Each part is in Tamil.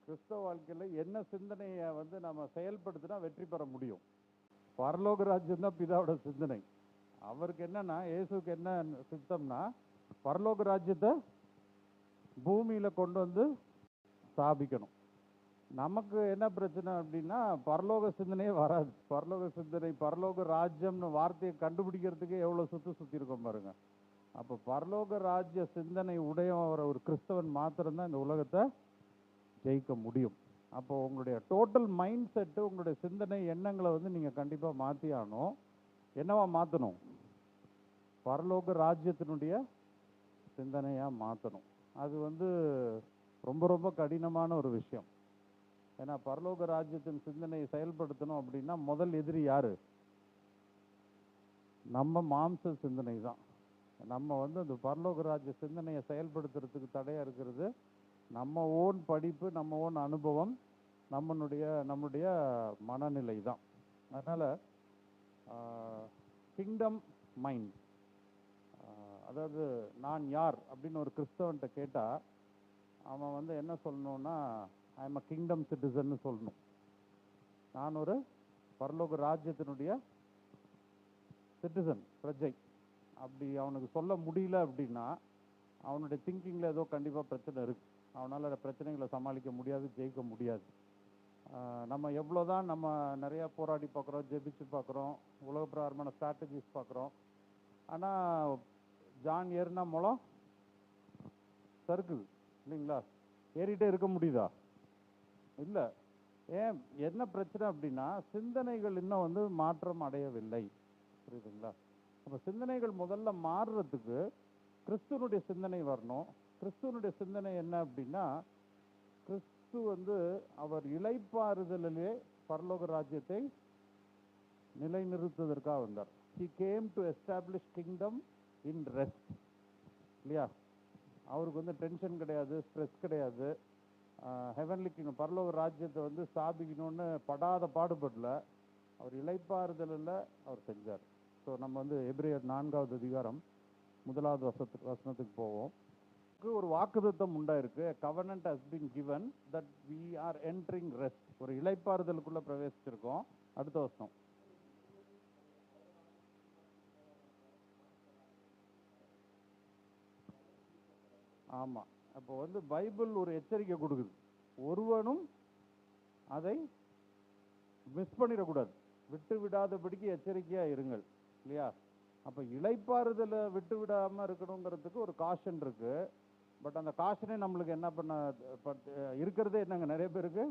கிறிஸ்தவ வாழ்க்கையில் என்ன சிந்தனையை வந்து நம்ம செயல்படுத்தினா வெற்றி பெற முடியும்? பரலோக ராஜ்யம் தான் பிதாவோட சிந்தனை. அவருக்கு என்னன்னா, இயேசுக்கு என்ன சித்தம்னா, பரலோக ராஜ்யத்தை பூமியில கொண்டு வந்து ஸ்தாபிக்கணும். நமக்கு என்ன பிரச்சனை அப்படின்னா, பரலோக சிந்தனையே வராது. பரலோக சிந்தனை, பரலோக ராஜ்யம்னு வார்த்தையை கண்டுபிடிக்கிறதுக்கே எவ்வளவு சுத்தி இருக்கோம் பாருங்க. அப்போ பரலோக ராஜ்ய சிந்தனை உடையவர ஒரு கிறிஸ்தவன் மாத்திரம்தான் இந்த உலகத்தை ஜெயிக்க முடியும். அப்போ உங்களுடைய டோட்டல் மைண்ட் செட்டு, உங்களுடைய சிந்தனை எண்ணங்களை வந்து நீங்க கண்டிப்பா மாத்தி ஆகணும். என்னவா மாத்தணும்? பரலோக ராஜ்யத்தினுடைய சிந்தனையா மாத்தணும். அது வந்து ரொம்ப ரொம்ப கடினமான ஒரு விஷயம். ஏன்னா பரலோக ராஜ்யத்தின் சிந்தனையை செயல்படுத்தணும் அப்படின்னா முதல் எதிரி யாரு? நம்ம மாம்ச சிந்தனை தான். நம்ம வந்து அந்த பரலோக ராஜ்ய சிந்தனையை செயல்படுத்துறதுக்கு தடையா இருக்கிறது நம்ம ஓன் படிப்பு, நம்ம ஓன் அனுபவம், நம்முடைய மனநிலை தான். அதனால கிங்டம் மைண்ட், அதாவது நான் யார் அப்படின்னு ஒரு கிறிஸ்தவன்கிட்ட கேட்டா அவன் வந்து என்ன சொல்லணும்னா, I am a kingdom citizen சொல்லணும். நான் ஒரு பரலோக ராஜ்யத்தினுடைய சிட்டிசன், பிரஜை. அப்படி அவனுக்கு சொல்ல முடியல அப்படின்னா அவனுடைய திங்கிங்கில் ஏதோ கண்டிப்பாக பிரச்சனை இருக்கு. அவனால் பிரச்சனைகளை சமாளிக்க முடியாது, ஜெயிக்க முடியாது. நம்ம எவ்வளோதான் நம்ம நிறையா போராடி பார்க்குறோம், ஜெபிச்சு பார்க்குறோம், உலக பிரகாரமான ஸ்ட்ராட்டஜிஸ் பார்க்குறோம். ஆனால் ஜான் ஏறினா மூலம் சறுக்குது இல்லைங்களா? ஏறிட்டே இருக்க முடியுதா? இல்லை. ஏன், என்ன பிரச்சனை அப்படின்னா சிந்தனைகள் இன்னும் வந்து மாற்றம் அடையவில்லை. புரியுதுங்களா? அப்போ சிந்தனைகள் முதல்ல மாறுறதுக்கு கிறிஸ்துவனுடைய சிந்தனை வரணும். கிறிஸ்துவனுடைய சிந்தனை என்ன அப்படின்னா, கிறிஸ்து வந்து அவர் இளைப்பாறுதலிலே பரலோக ராஜ்யத்தை நிலைநிறுத்துவதற்காக வந்தார். He came to establish kingdom in rest. இல்லையா? அவருக்கு வந்து டென்ஷன் கிடையாது, ஸ்ட்ரெஸ் கிடையாது. ஹெவன்லி கிங்டம், பரலோக ராஜ்யத்தை வந்து ஸ்தாபிக்கணும்னு படாத பாடுபடல. அவர் இளைப்பாறுதலில் அவர் செஞ்சார். ஸோ நம்ம வந்து எபிரேயர் 4வது அதிகாரம் 1வது வசனத்துக்கு போவோம். ஒரு வாக்குத்தத்தம் உண்டாயிருக்கு. covenant has been given that we are entering rest. ஒரு இளைப்பாறுதலுக்குள்ள பிரவேசிச்சிருக்கோம். அடுத்த வசனம். ஆமா, அப்போ வந்து பைபிள் ஒரு எச்சரிக்கை கொடுக்குது. ஒருவனும் அதை மிஸ் பண்ணிடக்கூடாது, விட்டு விடாதபடிக்கு எச்சரிக்கையா இருங்கள். இல்லையா? அப்ப இளைப்பாறுதலை விட்டு விடாம இருக்கணுங்கிறதுக்கு ஒரு காஷன் இருக்கு. பட் அந்த காஷனே நம்மளுக்கு என்ன பண்ண இருக்கிறதே என்னங்க, நிறைய பேருக்கு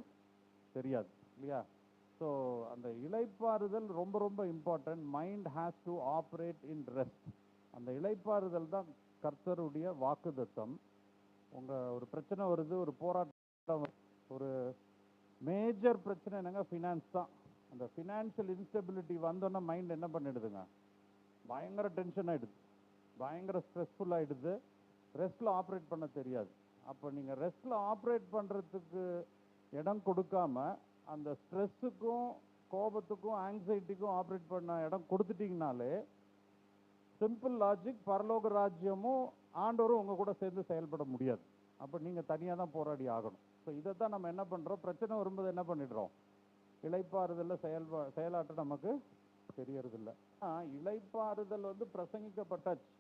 தெரியாது. இல்லையா? ஸோ அந்த இளைப்பாறுதல் ரொம்ப ரொம்ப important. Mind has to operate in rest. அந்த இளைப்பாறுதல் தான் கர்த்தருடைய வாக்குத்தத்தம். உங்க ஒரு பிரச்சனை வருது, ஒரு போராட்டம், ஒரு மேஜர் பிரச்சனை என்னங்க, ஃபினான்ஸ் தான். அந்த ஃபினான்ஷியல் இன்ஸ்டெபிலிட்டி வந்தோன்னா மைண்ட் என்ன பண்ணிடுதுங்க, பயங்கர டென்ஷன் ஆயிடுது, பயங்கர ஸ்ட்ரெஸ்ஃபுல் ஆயிடுது. ரெஸ்ட்ல ஆப்ரேட் பண்ண தெரியாது. அப்போ நீங்க ரெஸ்ட்ல ஆப்ரேட் பண்றதுக்கு இடம் கொடுக்காம அந்த ஸ்ட்ரெஸ்ஸுக்கும் கோபத்துக்கும் ஆங்ஸைட்டிக்கும் ஆப்ரேட் பண்ண இடம் கொடுத்துட்டீங்கனாலே, சிம்பிள் லாஜிக், பரலோக ராஜ்யமும் ஆண்டவரும் உங்க கூட சேர்ந்து செயல்பட முடியாது. அப்போ நீங்க தனியா தான் போராடி ஆகணும். ஸோ இதைத்தான் நம்ம என்ன பண்றோம், பிரச்சனை வரும்போது என்ன பண்ணிடுறோம், இளைப்பாறுதல்ல செயலாற்ற நமக்கு தெரியறதில்லை. இளைப்பாறுதல் வந்து பிரசங்கிக்கப்பட்டாச்சு.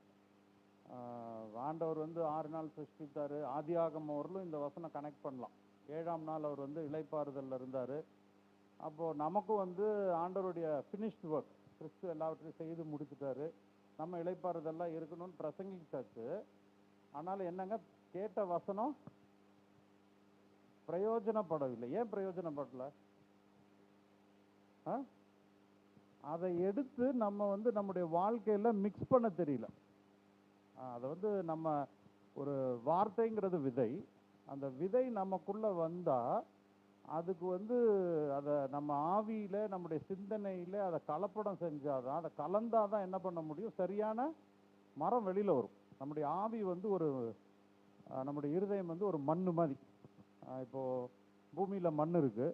ஆண்டவர் வந்து 6 நாள் சிருஷ்டித்தாரு. ஆதியாகமம் வரலும் இந்த வசனம் கனெக்ட் பண்ணலாம். 7ஆம் நாள் அவர் வந்து இளைப்பாறுதல்ல இருந்தாரு. அப்போ நமக்கும் வந்து ஆண்டவருடைய ஃபினிஷ்ட் ஒர்க், கிறிஸ்து எல்லாவற்றையும் செய்து முடிச்சுட்டாரு. நம்ம இளைப்பாறுதல்லாம் இருக்கணும்னு பிரசங்கிச்சாச்சு. ஆனாலும் என்னங்க, கேட்ட வசனம் பிரயோஜனப்படவில்லை. ஏன் பிரயோஜனப்படல? அதை எடுத்து நம்ம வந்து நம்முடைய வாழ்க்கையில மிக்ஸ் பண்ண தெரியல. அதை வந்து நம்ம ஒரு வார்த்தைங்கிறது விதை. அந்த விதை நமக்குள்ள வந்தா அதுக்கு வந்து அதை நம்ம ஆவியில, நம்முடைய சிந்தனையில அதை கலப்படம் செஞ்சாதான், அதை கலந்தாதான் என்ன பண்ண முடியும், சரியான மரம் வெளியில வரும். நம்முடைய ஆவி வந்து ஒரு, நம்முடைய இருதயம் வந்து ஒரு மண்ணு மாதிரி. இப்போ பூமியில மண் இருக்கு,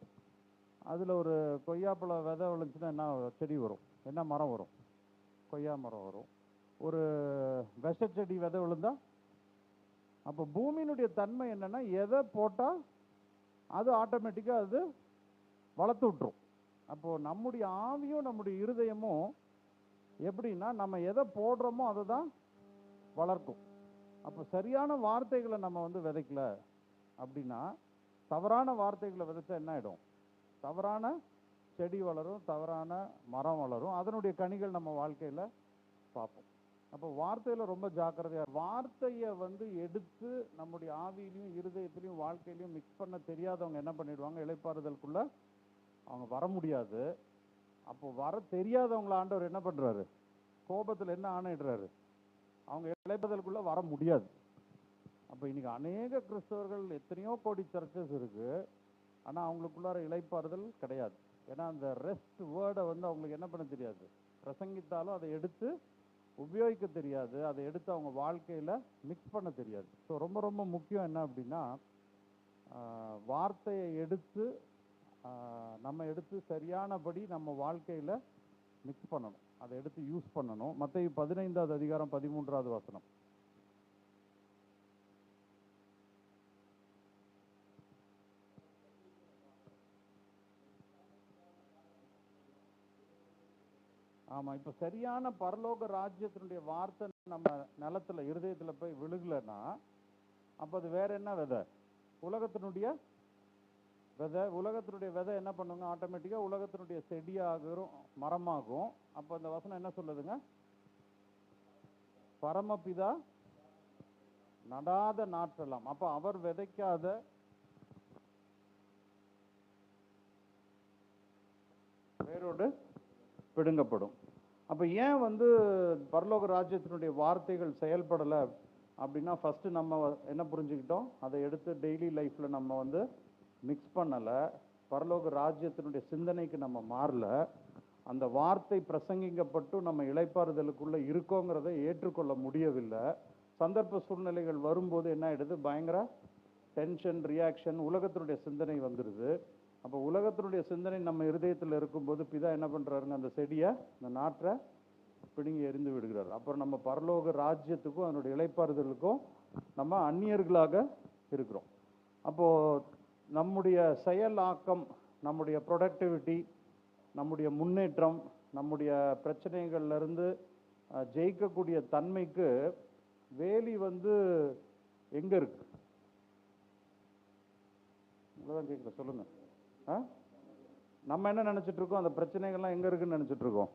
அதுல ஒரு கொய்யாப்பழ விதை விளைஞ்சுன்னா என்ன செடி வரும், என்ன மரம் வரும்? கொய்யா மரம் வரும். ஒரு விஷச்செடி விதை விழுந்தா, அப்போ பூமியினுடைய தன்மை என்னன்னா, எதை போட்டா அது ஆட்டோமேட்டிக்காக அது வளர்த்து விட்டுரும். அப்போது நம்முடைய ஆவியும் நம்முடைய இருதயமும் எப்படின்னா, நம்ம எதை போடுறோமோ அதை தான் வளர்க்கும். அப்போ சரியான வார்த்தைகளை நம்ம வந்து விதைக்கல அப்படின்னா, தவறான வார்த்தைகளை விதைச்சா என்ன ஆகிடும்? தவறான செடி வளரும், தவறான மரம் வளரும், அதனுடைய கனிகள் நம்ம வாழ்க்கையில் பார்ப்போம். அப்போ வார்த்தையில் ரொம்ப ஜாக்கிரதையாக, வார்த்தையை வந்து எடுத்து நம்முடைய ஆவியிலையும் இருதயத்திலையும் வாழ்க்கையிலையும் மிக்ஸ் பண்ண தெரியாதவங்க என்ன பண்ணிடுவாங்க? இளைப்பாறுதலுக்குள்ள அவங்க வர முடியாது. அப்போ வர தெரியாதவங்கள ஆண்டவர் என்ன பண்ணுறாரு? கோபத்தில் என்ன ஆணையிடுறாரு? அவங்க இளைப்பாறுதலுக்குள்ள வர முடியாது. அப்போ இன்னைக்கு அநேக கிறிஸ்தவர்கள், எத்தனையோ கோடி சர்ச்சஸ் இருக்கு, ஆனால் அவங்களுக்குள்ளார இளைப்பாறுதல் கிடையாது. ஏன்னா அந்த ரெஸ்ட் வேர்டை வந்து அவங்களுக்கு என்ன பண்ண தெரியாது, பிரசங்கித்தாலும் அதை எடுத்து உபயோகிக்க தெரியாது, அதை எடுத்து அவங்க வாழ்க்கையில் மிக்ஸ் பண்ண தெரியாது. ஸோ ரொம்ப ரொம்ப முக்கியம் என்ன அப்படின்னா, வார்த்தையை எடுத்து நம்ம எடுத்து சரியானபடி நம்ம வாழ்க்கையில் மிக்ஸ் பண்ணணும், அதை எடுத்து யூஸ் பண்ணணும். மத்தேயு 15வது அதிகாரம் 13வது வசனம். ஆமாம், இப்போ சரியான பரலோக ராஜ்யத்தினுடைய வார்த்தை நம்ம நிலத்தில் இருதயத்தில் போய் விழுகலைன்னா, அப்போ அது வேற என்ன விதை? உலகத்தினுடைய விதை. உலகத்தினுடைய விதை என்ன பண்ணுங்க? ஆட்டோமேட்டிக்காக உலகத்தினுடைய செடியாகும், மரமாகும். அப்போ அந்த வசனம் என்ன சொல்லுதுங்க? பரமபிதா நடாத நாற்றலாம். அப்போ அவர் விதைக்காத வேரோடு பிடுங்கப்படும். அப்போ ஏன் வந்து பரலோக ராஜ்யத்தினுடைய வார்த்தைகள் செயல்படலை அப்படின்னா, ஃபஸ்ட்டு நம்ம என்ன புரிஞ்சுக்கிட்டோம்? அதை எடுத்து டெய்லி லைஃப்பில் நம்ம வந்து மிக்ஸ் பண்ணலை, பரலோக ராஜ்யத்தினுடைய சிந்தனைக்கு நம்ம மாறல, அந்த வார்த்தை பிரசங்கிக்கப்பட்டு நம்ம இளைப்பாறுதலுக்குள்ளே இருக்கோங்கிறத ஏற்றுக்கொள்ள முடியவில்லை. சந்தர்ப்ப சூழ்நிலைகள் வரும்போது என்ன ஆகிடுது? பயங்கர டென்ஷன், ரியாக்ஷன், உலகத்தினுடைய சிந்தனை வந்துடுது. அப்போ உலகத்தினுடைய சிந்தனை நம்ம இருதயத்தில் இருக்கும்போது பிதா என்ன பண்ணுறாருங்க? அந்த செடியை, அந்த நாற்றை பிடுங்கி எரிந்து விடுகிறார். அப்புறம் நம்ம பரலோக ராஜ்யத்துக்கும் அதனுடைய இளைப்பாறுதலுக்கும் நம்ம அந்நியர்களாக இருக்கிறோம். அப்போது நம்முடைய செயலாக்கம், நம்முடைய ப்ரொடக்டிவிட்டி, நம்முடைய முன்னேற்றம், நம்முடைய பிரச்சனைகள்லேருந்து ஜெயிக்கக்கூடிய தன்மைக்கு வேலி வந்து எங்கே இருக்கு? இவ்வளோதான் கேட்குறேன், சொல்லுங்கள். நம்ம என்ன நினச்சிட்டு இருக்கோம்? அந்த பிரச்சனைகள்லாம் எங்கே இருக்குன்னு நினச்சிட்டு இருக்கோம்?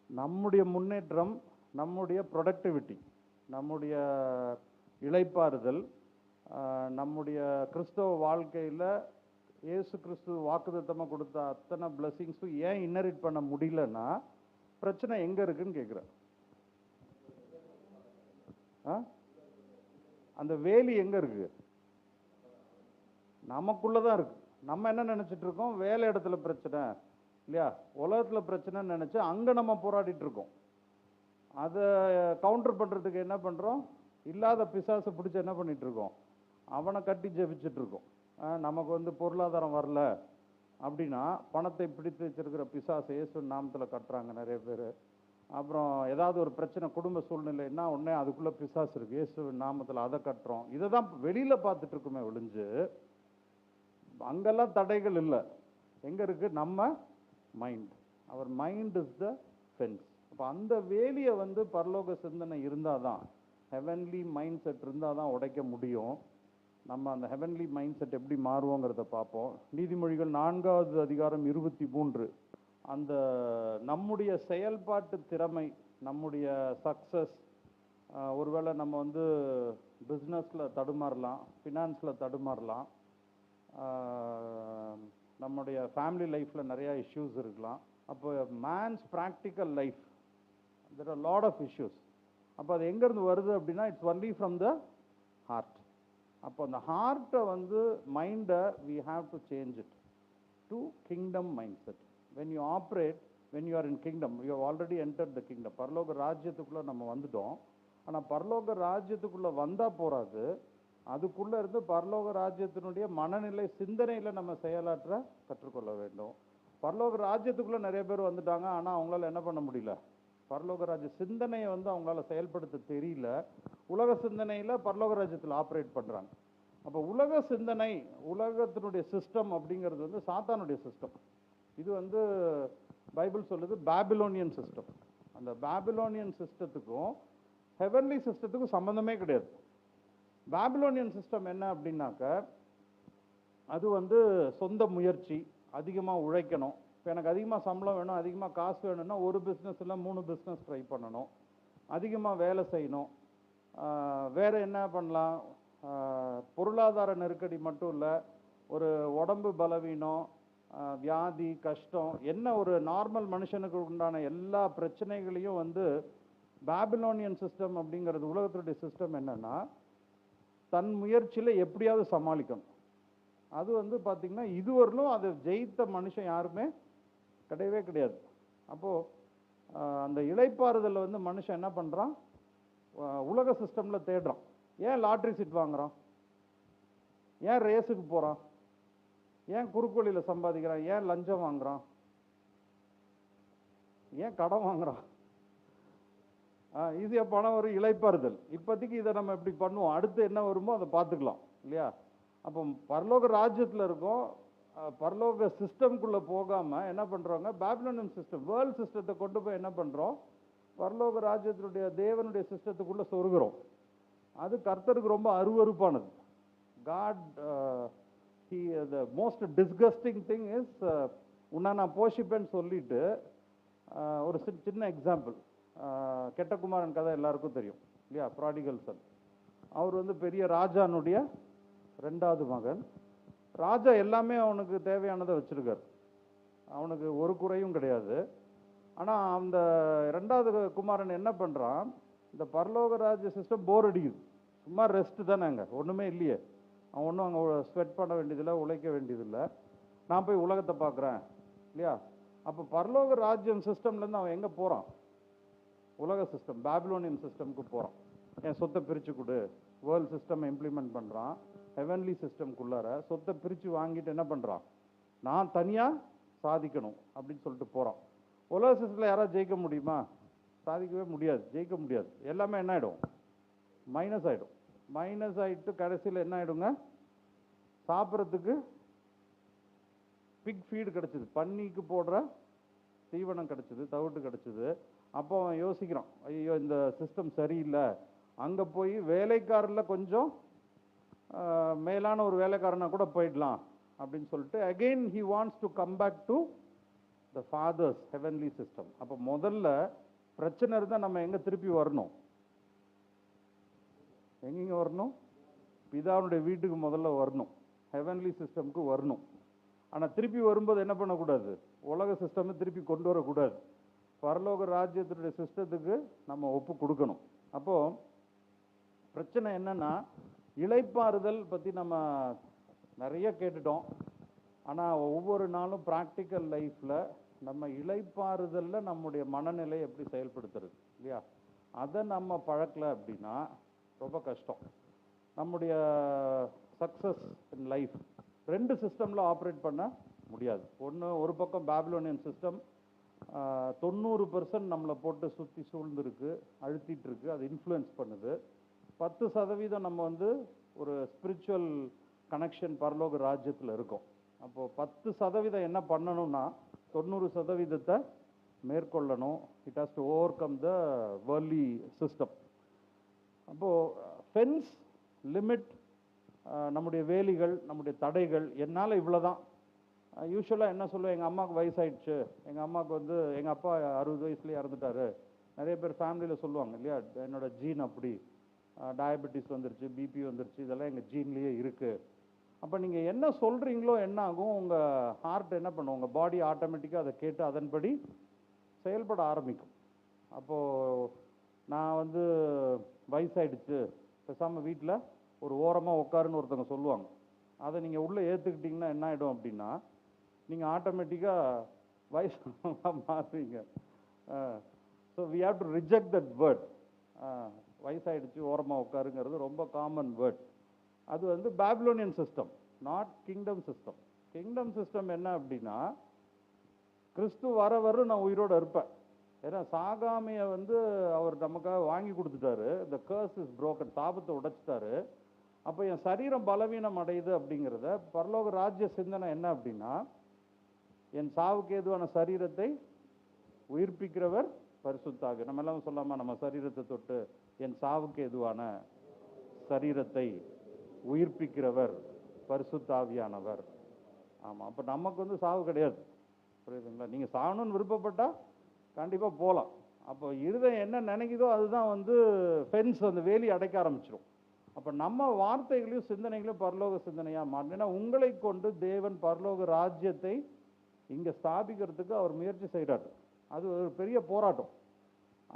நம்முடைய முன்னேற்றம், நம்முடைய ப்ரொடக்டிவிட்டி, நம்முடைய இளைப்பாறுதல், நம்முடைய கிறிஸ்தவ வாழ்க்கையில் இயேசு கிறிஸ்து வாக்குத்தத்தமாக கொடுத்த அத்தனை பிளெஸிங்ஸும் ஏன் இன்னரிட் பண்ண முடியலன்னா, பிரச்சனை எங்கே இருக்குன்னு கேட்குறேன். அந்த வேலி எங்கே இருக்கு? நமக்குள்ளே தான் இருக்கு. நம்ம என்ன நினச்சிட்டு இருக்கோம்? வேலை இடத்துல பிரச்சனை இல்லையா, உலகத்தில் பிரச்சனைன்னு நினச்சி அங்கே நம்ம போராடிட்டு இருக்கோம். அதை கவுண்டர் பண்ணுறதுக்கு என்ன பண்ணுறோம்? இல்லாத பிசாசை பிடிச்சி என்ன பண்ணிட்டு இருக்கோம்? அவனை கட்டி ஜெபிச்சுட்டு இருக்கோம். நமக்கு வந்து பொருளாதாரம் வரல அப்படின்னா பணத்தை பிடித்து வச்சிருக்கிற பிசாசை இயேசு நாமத்தில் கட்டுறாங்க நிறைய பேர். அப்புறம் ஏதாவது ஒரு பிரச்சனை, குடும்ப சூழ்நிலைன்னா உடனே அதுக்குள்ளே பிசாசு இருக்குது, இயேசு நாமத்தில் அதை கட்டுறோம். இதை தான் வெளியில் பார்த்துட்டு இருக்குமே ஒழிஞ்சு அங்கெல்லாம் தடைகள் இல்லை. எங்கே இருக்குது? நம்ம மைண்ட். அவர் மைண்ட் இஸ் த ஃபென்ஸ். அப்போ அந்த வேலியை வந்து பரலோக சிந்தனை இருந்தால் தான், ஹெவன்லி மைண்ட் செட் இருந்தால் தான் உடைக்க முடியும். நம்ம அந்த ஹெவன்லி மைண்ட் செட் எப்படி மாறுவோங்கிறத பார்ப்போம். நீதிமொழிகள் 4வது அதிகாரம் 23. அந்த நம்முடைய செயல்பாட்டு திறமை, நம்முடைய சக்ஸஸ், ஒருவேளை நம்ம வந்து பிஸ்னஸில் தடுமாறலாம், ஃபினான்ஸில் தடுமாறலாம், நம்முடைய ஃபேமிலி லைஃப்பில் நிறையா இஷ்யூஸ் இருக்கலாம். அப்போ man's practical life, there are lot of issues. அப்போ அது எங்கேருந்து வருது அப்படின்னா, it's only from the heart. அப்போ அந்த ஹார்ட்டை வந்து மைண்டை we have to change it to kingdom mind set. when you operate, when you are in kingdom, you have already entered the kingdom. பரலோக ராஜ்யத்துக்குள்ளே நம்ம வந்துட்டோம். ஆனால் பரலோக ராஜ்யத்துக்குள்ளே வந்தால் போகாது, அதுக்குள்ளே இருந்து பரலோக ராஜ்யத்தினுடைய மனநிலை, சிந்தனையில் நம்ம செயலாற்ற கற்றுக்கொள்ள வேண்டும். பரலோக ராஜ்யத்துக்குள்ளே நிறைய பேர் வந்துட்டாங்க, ஆனால் அவங்களால என்ன பண்ண முடியல? பரலோக ராஜ்ய சிந்தனையை வந்து அவங்களால செயல்படுத்த தெரியல. உலக சிந்தனையில் பரலோக ராஜ்யத்தில் ஆப்ரேட் பண்ணுறாங்க. அப்போ உலக சிந்தனை, உலகத்தினுடைய சிஸ்டம் அப்படிங்கிறது வந்து சாத்தானுடைய சிஸ்டம். இது வந்து பைபிள் சொல்லுது பாபிலோனியன் சிஸ்டம். அந்த பாபிலோனியன் சிஸ்டத்துக்கும் ஹெவன்லி சிஸ்டத்துக்கும் சம்மந்தமே கிடையாது. பாபிலோனியன் சிஸ்டம் என்ன அப்படின்னாக்க, அது வந்து சொந்த முயற்சி, அதிகமாக உழைக்கணும். இப்போ எனக்கு அதிகமாக சம்பளம் வேணும், அதிகமாக காசு வேணும்னா ஒரு பிஸ்னஸ் இல்லை 3 பிஸ்னஸ் ட்ரை பண்ணணும், அதிகமாக வேலை செய்யணும். வேறு என்ன பண்ணலாம், பொருளாதார நெருக்கடி மட்டும் இல்லை, ஒரு உடம்பு பலவீனம், வியாதி, கஷ்டம், என்ன ஒரு நார்மல் மனுஷனுக்கு உண்டான எல்லா பிரச்சனைகளையும் வந்து பாபிலோனியன் சிஸ்டம் அப்படிங்கிறது, உலகத்துடைய சிஸ்டம் என்னன்னா, தன் முயற்சியில் எப்படியாவது சமாளிக்கணும். அது வந்து பார்த்திங்கன்னா இதுவரையிலும் அதை ஜெயித்த மனுஷன் யாருமே கிடையவே கிடையாது. அப்போது அந்த இளைப்பாறுதலில் வந்து மனுஷன் என்ன பண்ணுறான், உலக சிஸ்டமில் தேடுறான். ஏன் லாட்ரி சீட் வாங்குறான், ஏன் ரேஸுக்கு போகிறான், ஏன் குறுக்கோளியில் சம்பாதிக்கிறான், ஏன் லஞ்சம் வாங்குறான், ஏன் கடன் வாங்குறான். ஈஸியாக பணம் ஒரு இளைப்பாறுதல். இப்போதைக்கு இதை நம்ம எப்படி பண்ணுவோம், அடுத்து என்ன வருமோ அதை பார்த்துக்கலாம் இல்லையா. அப்போ பரலோக ராஜ்யத்தில் இருக்கோம், பரலோக சிஸ்டம்குள்ளே போகாமல் என்ன பண்ணுறோங்க, பாபிலோனியன் சிஸ்டம், வேர்ல்டு சிஸ்டத்தை கொண்டு போய் என்ன பண்ணுறோம், பரலோக ராஜ்யத்தினுடைய தேவனுடைய சிஸ்டத்துக்குள்ளே சொருகிறோம். அது கர்த்தருக்கு ரொம்ப அருவருப்பானது. God the most disgusting thing is, உன்னை நான் போஷிப்பேன்னு சொல்லிட்டு, ஒரு சின்ன எக்ஸாம்பிள், கெட்ட குமாரன் கதை எல்லாருக்கும் தெரியும் இல்லையா, ப்ராடிகல் சன். அவர் வந்து பெரிய ராஜானுடைய 2வது மகன். ராஜா எல்லாமே அவனுக்கு தேவையானதை வச்சிருக்கார், அவனுக்கு ஒரு குறையும் கிடையாது. ஆனால் அந்த 2வது குமாரன் என்ன பண்ணுறான், இந்த பரலோக ராஜ்ய சிஸ்டம் போர் அடிக்குது, சும்மா ரெஸ்ட் தானே, அங்கே ஒன்றுமே இல்லையே, அவன் ஒன்றும் அங்கே ஸ்வெட் பண்ண வேண்டியதில்லை, உழைக்க வேண்டியதில்லை, நான் போய் உலகத்தை பார்க்குறேன் இல்லையா. அப்போ பரலோக ராஜ்யம் சிஸ்டம்லேருந்து அவன் எங்கே போகிறான், உலக சிஸ்டம் பாபிலோனியன் சிஸ்டம்க்கு போகிறான். என் சொத்தை பிரித்து கொடு, வேர்ல்டு சிஸ்டம் இம்ப்ளிமெண்ட் பண்ணுறான். ஹெவன்லி சிஸ்டம்குள்ளார சொத்தை பிரித்து வாங்கிட்டு என்ன பண்ணுறான், நான் தனியாக சாதிக்கணும் அப்படின்னு சொல்லிட்டு போகிறான். உலக சிஸ்டத்தில் யாராவது ஜெயிக்க முடியுமா, சாதிக்கவே முடியாது, ஜெயிக்க முடியாது. எல்லாமே என்ன ஆகிடும், மைனஸ் ஆகிடும். மைனஸ் ஆகிட்டு கடைசியில் என்ன ஆகிடுங்க, சாப்பிட்றதுக்கு பிக் ஃபீடு கிடச்சிது, பன்னிக்கு போடுற தீவனம் கிடச்சிது, தவிட்டு கிடச்சிது. அப்போ அவன் யோசிக்கிறான், ஐயோ இந்த சிஸ்டம் சரியில்லை, அங்கே போய் வேலைக்காரில் கொஞ்சம் மேலான ஒரு வேலைக்காரனா கூட போயிடலாம் அப்படின்னு சொல்லிட்டு again he wants to come back to the father's heavenly system. அப்போ முதல்ல பிரச்சனை இருந்தால் நம்ம எங்கே திருப்பி வரணும், எங்கெங்க வரணும், பிதாவுடைய வீட்டுக்கு முதல்ல வரணும், ஹெவன்லி சிஸ்டம்க்கு வரணும். ஆனால் திருப்பி வரும்போது என்ன பண்ணக்கூடாது, உலக சிஸ்டமை திருப்பி கொண்டு வரக்கூடாது, பரலோக ராஜ்யத்தினுடைய சிஸ்டத்துக்கு நம்ம ஒப்பு கொடுக்கணும். அப்போது பிரச்சனை என்னன்னா, இளைப்பாறுதல் பற்றி நம்ம நிறைய கேட்டுட்டோம். ஆனால் ஒவ்வொரு நாளும் ப்ராக்டிக்கல் லைஃப்பில் நம்ம இளைப்பாறுதலில் நம்முடைய மனநிலை எப்படி செயல்படுத்துறது இல்லையா, அதை நம்ம பழக்கலை அப்படின்னா ரொம்ப கஷ்டம். நம்முடைய சக்ஸஸ் இன் லைஃப் 2 சிஸ்டமில் ஆப்ரேட் பண்ண முடியாது. ஒன்று, ஒரு பக்கம் பாபிலோனியன் சிஸ்டம் 90% நம்மளை போட்டு சுற்றி சூழ்ந்துருக்கு, அழுத்திட்டு இருக்கு, அது இன்ஃப்ளூயன்ஸ் பண்ணுது. 10% நம்ம வந்து ஒரு ஸ்பிரிச்சுவல் கனெக்ஷன் பரலோக ராஜ்யத்தில் இருக்கும். அப்போது 10% என்ன பண்ணணும்னா 90% மேற்கொள்ளணும். It has to overcome the வேர்லி சிஸ்டம். அப்போது ஃபென்ஸ், லிமிட், நம்முடைய வேலிகள், நம்முடைய தடைகள், என்னால் இவ்வளோதான். யூஸ்வலாக என்ன சொல்லுவேன், எங்கள் அம்மாவுக்கு வயசாயிடுச்சு, எங்கள் அம்மாவுக்கு வந்து எங்கள் அப்பா 60 வயசுலேயே இறந்துட்டாரு. நிறைய பேர் ஃபேமிலியில் சொல்லுவாங்க இல்லையா, என்னோட ஜீன் அப்படி, டயபெட்டிஸ் வந்துருச்சு, பிபி வந்துருச்சு, இதெல்லாம் எங்கள் ஜீன்லேயே இருக்குது. அப்போ நீங்கள் என்ன சொல்கிறீங்களோ என்ன ஆகும், உங்கள் ஹார்ட் என்ன பண்ணும், உங்கள் பாடி ஆட்டோமேட்டிக்காக அதை கேட்டு அதன்படி செயல்பட ஆரம்பிக்கும். அப்போது நான் வந்து வயசாயிடுச்சு, பேசாமல் வீட்டில் ஒரு ஓரமாக உட்காருன்னு ஒருத்தவங்க சொல்லுவாங்க. அதை நீங்கள் உள்ளே ஏற்றுக்கிட்டிங்கன்னா என்ன ஆகிடும் அப்படின்னா, நீங்கள் ஆட்டோமேட்டிக்காக வயசாக மாறுவீங்க. So we have to reject that word. வயசாயிடுச்சு ஓரமாக உட்காருங்கிறது ரொம்ப காமன் வேர்ட். அது வந்து Babylonian system, not kingdom system. Kingdom system என்ன அப்படின்னா, கிறிஸ்து வர நான் உயிரோடு இருப்பேன், ஏன்னா சாகாமையை வந்து அவர் நமக்காக வாங்கி கொடுத்துட்டாரு. இந்த கர்ஸ் இஸ் broken, சாபத்தை உடைச்சிட்டாரு. அப்போ என் சரீரம் பலவீனம் அடையுது அப்படிங்கிறத பரலோக ராஜ்ய சிந்தனை என்ன அப்படின்னா, என் சாவுக்கு ஏதுவான சரீரத்தை உயிர்ப்பிக்கிறவர் பரிசுத்தாக. நம்ம எல்லாம் சொல்லாமா, நம்ம சரீரத்தை தொட்டு என் சாவுக்கு ஏதுவான சரீரத்தை உயிர்ப்பிக்கிறவர் பரிசுத்தாவியானவர். ஆமாம், அப்போ நமக்கு வந்து சாவு கிடையாது, புரியுதுங்களா? நீங்கள் சாகணும்னு விருப்பப்பட்டா கண்டிப்பாக போகலாம். அப்போ இருதயம் என்ன நினைக்குதோ அதுதான் வந்து ஃபென்ஸ், அந்த வேலி அடைக்க ஆரம்பிச்சிடும். அப்போ நம்ம வார்த்தைகளையும் சிந்தனைகளையும் பரலோக சிந்தனையாக மாற்றினா உங்களை கொண்டு தேவன் பரலோக ராஜ்யத்தை இங்கே ஸ்தாபிக்கிறதுக்கு அவர் முயற்சி செய்கிறார். அது ஒரு பெரிய போராட்டம்,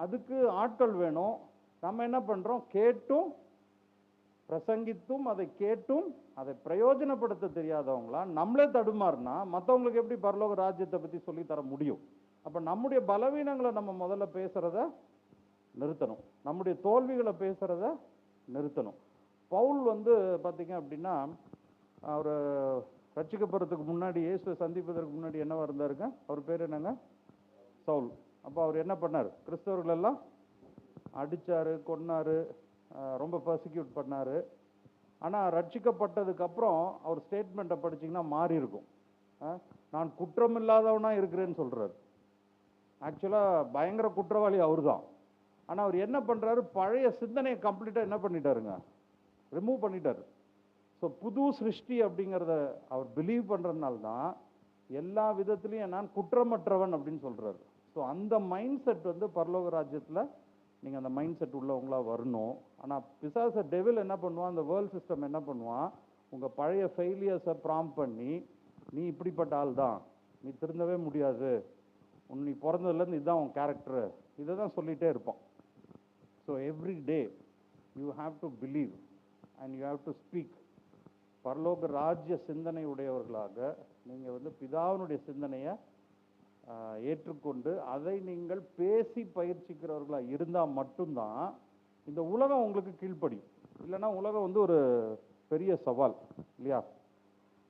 அதுக்கு ஆட்கள் வேணும். நம்ம என்ன பண்ணுறோம்? கேட்டும் பிரசங்கித்தும் அதை கேட்டும் அதை பிரயோஜனப்படுத்த தெரியாதவங்களா நம்மளே தடுமாறுனா மற்றவங்களுக்கு எப்படி பரலோக ராஜ்யத்தை பற்றி சொல்லித்தர முடியும்? அப்போ நம்முடைய பலவீனங்களை நம்ம முதல்ல பேசுகிறத நிறுத்தணும், நம்முடைய தோல்விகளை பேசுகிறத நிறுத்தணும். பவுல் வந்து பார்த்தீங்க அப்படின்னா, அவர் ரட்சிக்கப்படுறதுக்கு முன்னாடி, இயேசுவை சந்திப்பதற்கு முன்னாடி என்னவா இருந்தாருங்க? அவர் பேர் என்னங்க? சவுல். அப்போ அவர் என்ன பண்ணார்? கிறிஸ்தவர்கள் எல்லாம் அடித்தார், கொன்னார், ரொம்ப பர்சிக்யூட் பண்ணார். ஆனால் ரட்சிக்கப்பட்டதுக்கப்புறம் அவர் ஸ்டேட்மெண்ட்டை படிச்சிங்கன்னா மாறி இருக்கும். நான் குற்றமில்லாதவனாக இருக்கிறேன்னு சொல்கிறார். ஆக்சுவலாக பயங்கர குற்றவாளி அவர் தான். ஆனால் அவர் என்ன பண்ணுறாரு? பழைய சிந்தனையை கம்ப்ளீட்டாக என்ன பண்ணிட்டாருங்க? ரிமூவ் பண்ணிட்டார். ஸோ புது சிருஷ்டி அப்படிங்கிறத அவர் பிலீவ் பண்ணுறதுனால தான் எல்லா விதத்துலையும் நான் குற்றமற்றவன் அப்படின்னு சொல்கிறாரு. ஸோ அந்த மைண்ட் செட் வந்து பரலோக ராஜ்யத்தில் நீங்கள் அந்த மைண்ட் செட் உள்ளவங்களா வரணும். ஆனால் பிசாச டெவில் என்ன பண்ணுவான்? அந்த வேர்ல்ட் சிஸ்டம் என்ன பண்ணுவான்? உங்கள் பழைய ஃபெயிலியர்ஸை ப்ராம்ப் பண்ணி, நீ இப்படிப்பட்ட ஆள் தான், நீ திருந்தவே முடியாது, நீ பிறந்ததுலேருந்து இதுதான் உன் கேரக்டரு, இதை தான் சொல்லிகிட்டே இருப்பான். So every day you have to believe and you have to speak. பரலோக ராஜ்ய சிந்தனை உடையவர்களாக நீங்கள் வந்து பிதாவினுடைய சிந்தனையை ஏற்றுக்கொண்டு அதை நீங்கள் பேசி பயிற்சிக்கிறவர்களாக இருந்தால் மட்டும்தான் இந்த உலகம் உங்களுக்கு கீழ்ப்படியும். இல்லைன்னா உலகம் வந்து ஒரு பெரிய சவால் இல்லையா?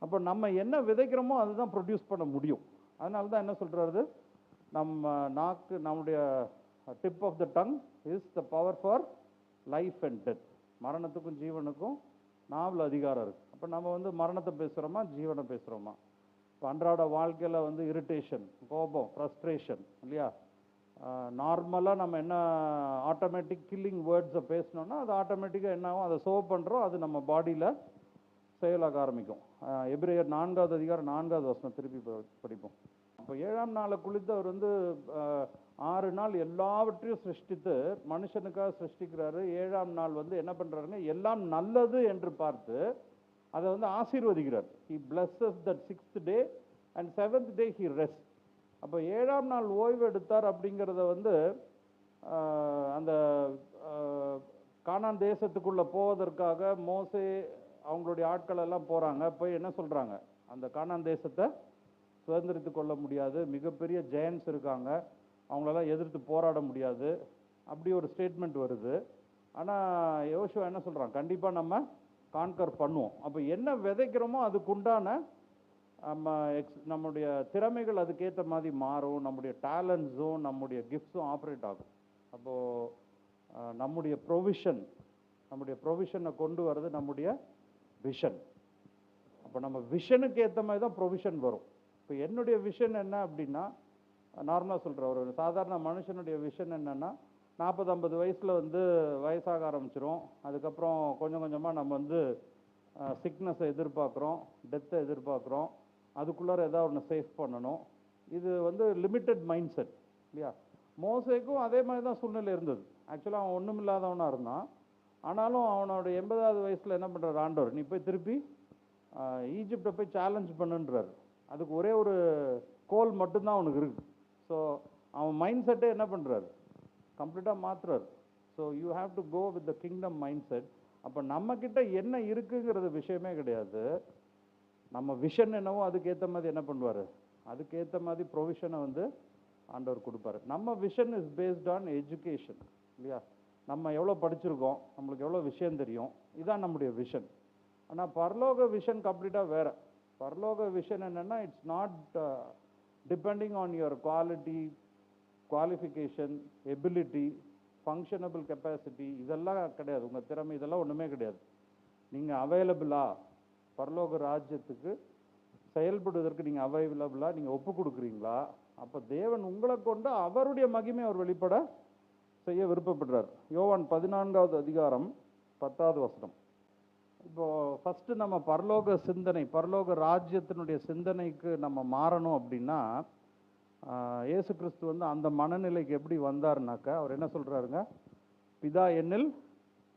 அப்போ நம்ம என்ன விதைக்கிறோமோ அதுதான் ப்ரொடியூஸ் பண்ண முடியும். அதனால தான் என்ன சொல்கிறாரு? நம்ம நாக்கு, நம்முடைய tip of the tongue is the power for life and death. மரணத்துக்கும் ஜீவனுக்கும் நாவல் அதிகாரம் இருக்குது. அப்போ நம்ம வந்து மரணத்தை பேசுகிறோமா, ஜீவனை பேசுகிறோமா? இப்போ அன்றாட வாழ்க்கையில் வந்து இரிட்டேஷன், கோபம், ஃப்ரஸ்ட்ரேஷன் இல்லையா? நார்மலாக நம்ம என்ன ஆட்டோமேட்டிக் கில்லிங் வேர்ட்ஸை பேசினோன்னா அது ஆட்டோமேட்டிக்காக என்ன ஆகும்? அதை சோவ் பண்ணுறோம், அது நம்ம பாடியில் செயலாக ஆரம்பிக்கும். எபிரேயர் 4வது அதிகாரம் 4வது வசனம் திருப்பி படிப்போம். இப்போ 7ஆம் நாளை குளித்து அவர் வந்து 6 நாள் எல்லாவற்றையும் சிருஷ்டித்து மனுஷனுக்காக சிருஷ்டிக்கிறாரு. 7ஆம் நாள் வந்து என்ன பண்ணுறாருங்க? எல்லாம் நல்லது என்று பார்த்து அதை வந்து ஆசீர்வதிக்கிறார். He blesses that 6th day and 7th day he rests. அப்போ 7ஆம் நாள் ஓய்வு எடுத்தார் அப்படிங்கிறத வந்து அந்த கானான் தேசத்துக்குள்ளே போவதற்காக மோசே அவங்களுடைய ஆட்கள் எல்லாம் போகிறாங்க. போய் என்ன சொல்கிறாங்க? அந்த கானான் தேசத்தை சுதந்திரித்து கொள்ள முடியாது, மிகப்பெரிய ஜெயன்ஸ் இருக்காங்க, அவங்களெல்லாம் எதிர்த்து போராட முடியாது, அப்படி ஒரு ஸ்டேட்மெண்ட் வருது. ஆனால் யோசுவா என்ன சொல்கிறான்? கண்டிப்பாக நம்ம கான்கர் பண்ணுவோம். அப்போ என்ன விதைக்கிறோமோ அதுக்குண்டான நம்முடைய திறமைகள் அதுக்கேற்ற மாதிரி மாறும், நம்முடைய டேலண்ட்ஸும் நம்முடைய கிஃப்ட்ஸும் ஆப்ரேட் ஆகும். அப்போது நம்முடைய ப்ரொவிஷனை கொண்டு வர்றது நம்முடைய விஷன். அப்போ நம்ம விஷனுக்கு ஏற்ற மாதிரி தான் ப்ரொவிஷன் வரும். இப்போ என்னுடைய விஷன் என்ன அப்படின்னா, நார்மலாக சொல்கிறேன், ஒரு சாதாரண மனுஷனுடைய விஷன் என்னென்னா, 40-50 வயசில் வந்து வயசாக ஆரம்பிச்சிரும். அதுக்கப்புறம் கொஞ்சம் கொஞ்சமாக நம்ம வந்து சிக்னஸை எதிர்பார்க்குறோம், டெத்தை எதிர்பார்க்குறோம், அதுக்குள்ளார ஏதாவது ஒன்று சேஃப் பண்ணணும். இது வந்து லிமிட்டட் மைண்ட் செட் இல்லையா? மோசேக்கும் அதே மாதிரி தான் சூழ்நிலை இருந்தது. ஆக்சுவலாக அவன் ஒன்றும் இல்லாதவனாக இருந்தான். ஆனாலும் அவனோட 80வது வயசில் என்ன பண்ணுறாரு ஆண்டவர்? நீ போய் திருப்பி ஈஜிப்டை போய் சேலஞ்ச் பண்ணுன்றார். அதுக்கு ஒரே ஒரு கோல் மட்டும்தான் அவனுக்கு இருக்குது. ஸோ அவன் மைண்ட் செட்டே என்ன பண்ணுறாரு? கம்ப்ளீட்டாக மாற்றுறாரு. So you have to go with the kingdom mind set. அப்போ நம்மக்கிட்ட என்ன இருக்குங்கிறது விஷயமே கிடையாது. நம்ம விஷன் என்னவோ அதுக்கேற்ற மாதிரி என்ன பண்ணுவார்? அதுக்கேற்ற மாதிரி ப்ரொவிஷனை வந்து ஆண்டவர் கொடுப்பாரு. நம்ம vision is based on education இல்லையா? நம்ம எவ்வளோ படிச்சிருக்கோம், நம்மளுக்கு எவ்வளோ விஷயம் தெரியும், இதுதான் நம்முடைய விஷன். ஆனால் பரலோக விஷன் கம்ப்ளீட்டாக வேறு. பரலோக விஷன் என்னென்னா, it's not depending on your quality, qualification, ability, functionable capacity இதெல்லாம் கிடையாது. உங்கள் திறமை இதெல்லாம் ஒன்றுமே கிடையாது. நீங்கள் அவைலபிளா, பரலோக ராஜ்யத்துக்கு செயல்படுவதற்கு நீங்கள் அவைலபிளா, நீங்கள் ஒப்பு கொடுக்குறீங்களா? அப்போ தேவன் உங்களை கொண்டு அவருடைய மகிமை அவர் வெளிப்பட செய்ய விருப்பப்படுறார். யோவான் 14வது அதிகாரம் 10வது வசனம். இப்போ ஃபர்ஸ்ட் நம்ம பரலோக சிந்தனை, பரலோக ராஜ்யத்தினுடைய சிந்தனைக்கு நம்ம மாறணும் அப்படின்னா, இயேசு கிறிஸ்து வந்து அந்த மனநிலைக்கு எப்படி வந்தாருனாக்கா, அவர் என்ன சொல்றாருங்க? பிதா என்னில்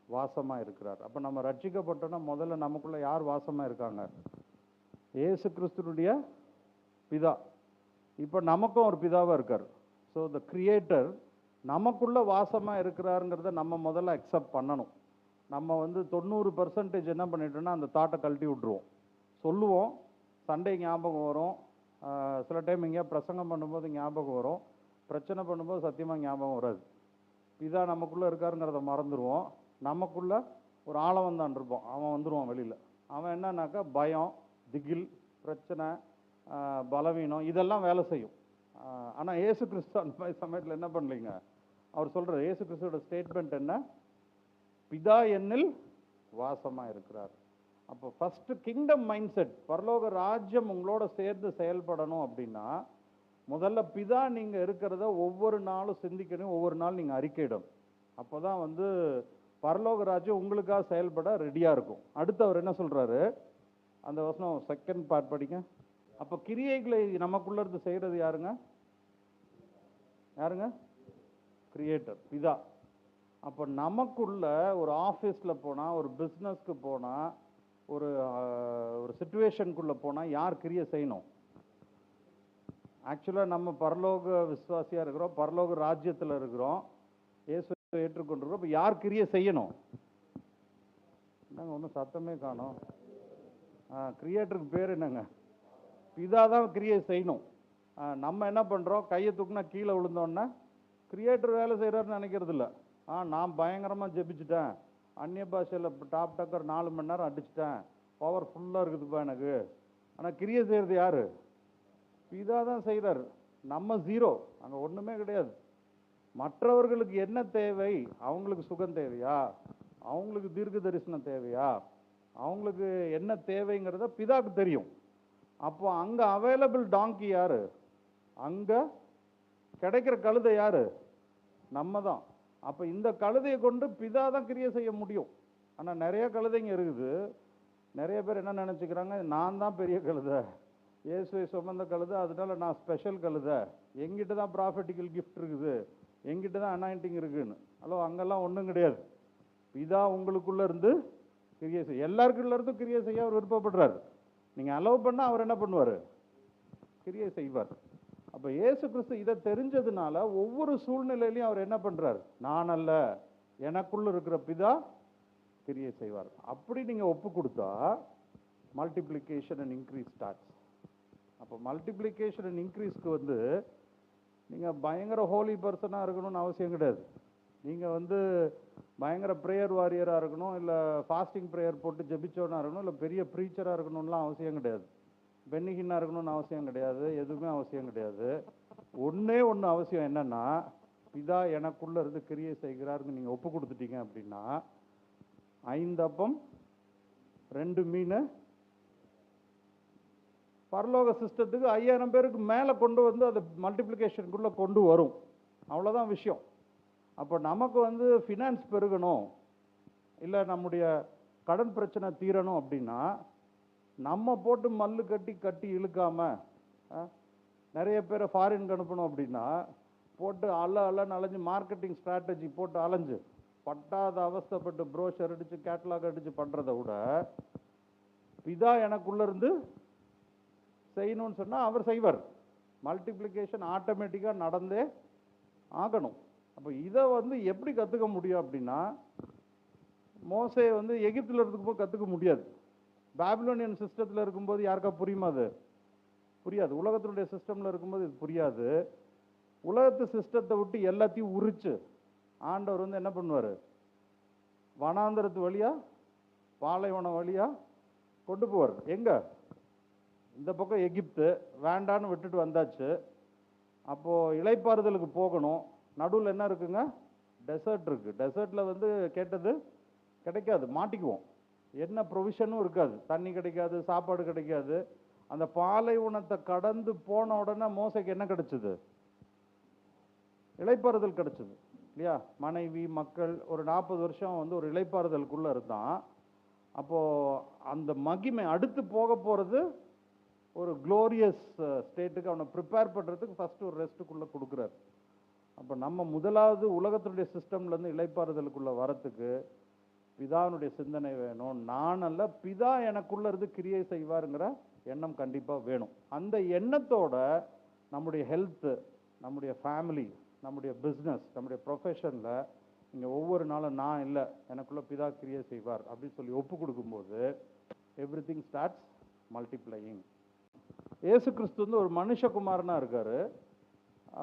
வாசமா இருக்கிறார். அப்ப நம்ம ரட்சிக்கப்பட்டோம்னா முதல்ல நமக்குள்ள யார் வாசமா இருக்காங்க? இயேசு கிறிஸ்துனுடைய பிதா. இப்போ நமக்கும் ஒரு பிதாவா இருக்கார். ஸோ த கிரியேட்டர் நமக்குள்ள வாசமா இருக்கிறாருங்கிறத நம்ம முதல்ல அக்செப்ட் பண்ணணும். நம்ம வந்து 90% என்ன பண்ணிட்டோம்னா அந்த தாட்டை கழட்டி விட்டுருவோம். சொல்லுவோம், சண்டே ஞாபகம் வரும், சில டைம் இங்கே பிரசங்கம் பண்ணும்போது ஞாபகம் வரும், பிரச்சனை பண்ணும்போது சத்தியமாக ஞாபகம் வராது. பிதா நமக்குள்ளே இருக்காருங்கிறத மறந்துடுவோம். நமக்குள்ள ஒரு ஆளவந்தான் இருப்போம், அவன் வந்துடுவான் வெளியில். அவன் என்னன்னாக்கா பயம், திகில், பிரச்சனை, பலவீனம் இதெல்லாம் வேலை செய்யும். ஆனால் இயேசு கிறிஸ்து அந்த மாதிரி சமயத்தில் என்ன பண்ணலைங்க? அவர் சொல்கிறார், இயேசு கிறிஸ்துவோட ஸ்டேட்மெண்ட் என்ன? பிதா என்னில் வாசமா இருக்கிறார். அப்போ ஃபர்ஸ்ட் கிங்டம் மைண்ட் செட், பரலோக ராஜ்யம் உங்களோட சேர்ந்து செயல்படணும் அப்படின்னா முதல்ல பிதா நீங்க இருக்கிறத ஒவ்வொரு நாளும் சிந்திக்கணும், ஒவ்வொரு நாள் நீங்க அறிக்கையிடணும். அப்போதான் வந்து பரலோக ராஜ்யம் உங்களுக்காக செயல்பட ரெடியா இருக்கும். அடுத்து அவர் என்ன சொல்றாரு? அந்த வசனம் செகண்ட் பார்ட் படிங்க. அப்போ கிரியைகளை நமக்குள்ள இருந்து செய்யறது யாருங்க? யாருங்க? கிரியேட்டர், பிதா. அப்போ நமக்குள்ள ஒரு ஆஃபீஸில் போனால், ஒரு பிஸ்னஸ்க்கு போனால், ஒரு சிச்சுவேஷனுக்குள்ளே போனால் யார் கிரியை செய்யணும்? ஆக்சுவலாக நம்ம பரலோக விசுவாசியாக இருக்கிறோம், பரலோக ராஜ்யத்தில் இருக்கிறோம், இயேசுவை ஏற்றுக்கொண்டிருக்கிறோம். இப்போ யார் கிரியை செய்யணும்? என்னங்க ஒன்றும் சத்தமே காணோம். கிரியேட்டருக்கு பேர் என்னங்க? பிதா தான் கிரியை செய்யணும். நம்ம என்ன பண்ணுறோம்? கையை தூக்குனா கீழே விழுந்தோன்னா கிரியேட்டர் வேலை செய்கிறாருன்னு நினைக்கிறது இல்லை. நான் பயங்கரமாக ஜெபிச்சுட்டேன், அந்நிய பாஷையில் டாப் டக்கர் 4 மணி நேரம் அடிச்சுட்டேன், பவர் ஃபுல்லாக இருக்குதுப்பா எனக்கு. ஆனால் கிரியை செய்கிறது யார்? பிதா தான் செய்கிறார். நம்ம ஜீரோ, அங்கே ஒன்றுமே கிடையாது. மற்றவர்களுக்கு என்ன தேவை? அவங்களுக்கு சுகம் தேவையா? அவங்களுக்கு தீர்க்க தரிசனம் தேவையா? அவங்களுக்கு என்ன தேவைங்கிறத பிதாக்கு தெரியும். அப்போ அங்கே அவைலபிள் டாங்கி யாரு? அங்கே கிடைக்கிற கழுதை யாரு? நம்ம தான். அப்போ இந்த கழுதையை கொண்டு பிதா தான் கிரியை செய்ய முடியும். ஆனால் நிறைய கழுதைங்க இருக்குது. நிறைய பேர் என்ன நினச்சிக்கிறாங்க? நான் தான் பெரிய கழுதை, இயேசுவை சுமந்த கழுதை, அதனால நான் ஸ்பெஷல் கழுதை, எங்கிட்ட தான் ப்ராஃபட்டிக்கல் கிஃப்ட் இருக்குது, எங்கிட்ட தான் அனாயிண்டிங் இருக்குன்னு. ஹலோ, அங்கெல்லாம் ஒன்றும் கிடையாது. பிதா உங்களுக்குள்ள இருந்து கிரியை செய்ய, எல்லாருக்குள்ள இருந்து கிரியை செய்ய அவர் விருப்பப்படுறாரு. நீங்கள் அலோவ் பண்ணால் அவர் என்ன பண்ணுவார்? கிரியை செய்வார். அப்போ இயேசு கிறிஸ்து இதை தெரிஞ்சதுனால ஒவ்வொரு சூழ்நிலையிலையும் அவர் என்ன பண்ணுறார்? நான் அல்ல, எனக்குள்ள இருக்கிற பிதா கிரியை செய்வார். அப்படி நீங்கள் ஒப்பு கொடுத்தா மல்டிப்ளிகேஷன் அண்ட் இன்க்ரீஸ் ஸ்டார்ட்ஸ். அப்போ மல்டிப்ளிகேஷன் அண்ட் இன்க்ரீஸ்க்கு வந்து நீங்கள் பயங்கர ஹோலி பர்சனாக இருக்கணும்னு அவசியம் கிடையாது. நீங்கள் வந்து பயங்கர ப்ரேயர் வாரியராக இருக்கணும், இல்லை ஃபாஸ்டிங் ப்ரேயர் போட்டு ஜெபிச்சோன்னா இருக்கணும், இல்லை பெரிய ப்ரீச்சராக இருக்கணும்லாம் அவசியம் கிடையாது. பென்னிகின்னா இருக்கணும்னு அவசியம் கிடையாது. எதுவுமே அவசியம் கிடையாது. ஒன்றே ஒன்று அவசியம் என்னன்னா, பிதா எனக்குள்ள இருந்து கிரியை செய்கிறாருன்னு நீங்கள் ஒப்பு கொடுத்துட்டீங்க அப்படின்னா 5 அப்பம் 2 மீன் பரலோக சிஸ்டத்துக்கு 5000 பேருக்கு மேலே கொண்டு வந்து அதை மல்டிப்ளிகேஷனுக்குள்ளே கொண்டு வரும். அவ்வளோதான் விஷயம். அப்போ நமக்கு வந்து ஃபினான்ஸ் பெருகணும், இல்லை நம்முடைய கடன் பிரச்சனை தீரணும் அப்படின்னா நம்ம போட்டு மல்லு கட்டி இழுக்காம, நிறைய பேரை ஃபாரின் அனுப்பணும் அப்படின்னா போட்டு அல்லன்னு அலைஞ்சு மார்க்கெட்டிங் ஸ்ட்ராட்டஜி போட்டு அலைஞ்சு பட்டாத அவஸ்தைப்பட்டு ப்ரோஷர் அடிச்சு கேட்லாக் அடிச்சு பண்ணுறதை விட பிதா எனக்குள்ள இருந்து செய்யணும்னு சொன்னால் அவர் செய்வார். மல்டிப்ளிகேஷன் ஆட்டோமேட்டிக்காக நடந்தே ஆகணும். அப்போ இதை வந்து எப்படி கற்றுக்க முடியும் அப்படின்னா, மோசே வந்து எகிப்தில் இருக்கும்போது கற்றுக்க முடியாது. பாபிலோனியன் சிஸ்டத்தில் இருக்கும்போது யாருக்கா புரியுமா? அது புரியாது. உலகத்தினுடைய சிஸ்டமில் இருக்கும்போது இது புரியாது. உலகத்து சிஸ்டத்தை விட்டு எல்லாத்தையும் உரிச்சு ஆண்டவர் வந்து என்ன பண்ணுவார்? வனாந்தரத்து வழியா, பாலைவனம் வழியா கொண்டு போவார். எங்க? இந்த பக்கம் எகிப்து வேண்டான்னு விட்டுட்டு வந்தாச்சு. அப்போ இளைப்பாறுதலுக்கு போகணும். நடுவில் என்ன இருக்குங்க? டெசர்ட் இருக்கு. டெசர்ட்ல வந்து கேட்டது கிடைக்காது, மாட்டிக்குவோம். என்ன ப்ரொவிஷனும் இருக்காது, தண்ணி கிடைக்காது, சாப்பாடு கிடைக்காது. அந்த பாலைவனத்தை கடந்து போன உடனே மோசைக்கு என்ன கிடைச்சது? இளைப்பாறுதல் கிடைச்சது இல்லையா? மனைவி, மக்கள், ஒரு 40 வருஷம் வந்து ஒரு இளைப்பாறுதலுக்குள்ள இருந்தான். அப்போ அந்த மகிமை அடுத்து போக போறது ஒரு குளோரியஸ் ஸ்டேட்டுக்கு அவனை ப்ரிப்பேர் பண்றதுக்கு ஃபர்ஸ்ட் ஒரு ரெஸ்ட்டுக்குள்ள கொடுக்குறாரு. அப்போ நம்ம முதலாவது உலகத்தினுடைய சிஸ்டம்ல இருந்து இளைப்பாறுதலுக்குள்ள வரத்துக்கு பிதானுடைய சிந்தனை வேணும். நான் அல்ல, பிதா எனக்குள்ள இருந்து கிரியை செய்வாருங்கிற எண்ணம் கண்டிப்பா வேணும். அந்த எண்ணத்தோட நம்முடைய ஹெல்த், நம்முடைய ஃபேமிலி, நம்முடைய பிஸ்னஸ், நம்முடைய ப்ரொஃபஷன்ல இங்க ஒவ்வொரு நாளும் நான் இல்லை, எனக்குள்ள பிதா கிரியை செய்வார் அப்படின்னு சொல்லி ஒப்பு கொடுக்கும்போது எவ்ரி திங் ஸ்டார்ட்ஸ் மல்டிப்ளையிங். இயேசு கிறிஸ்து வந்து ஒரு மனுஷகுமாரனா இருக்காரு.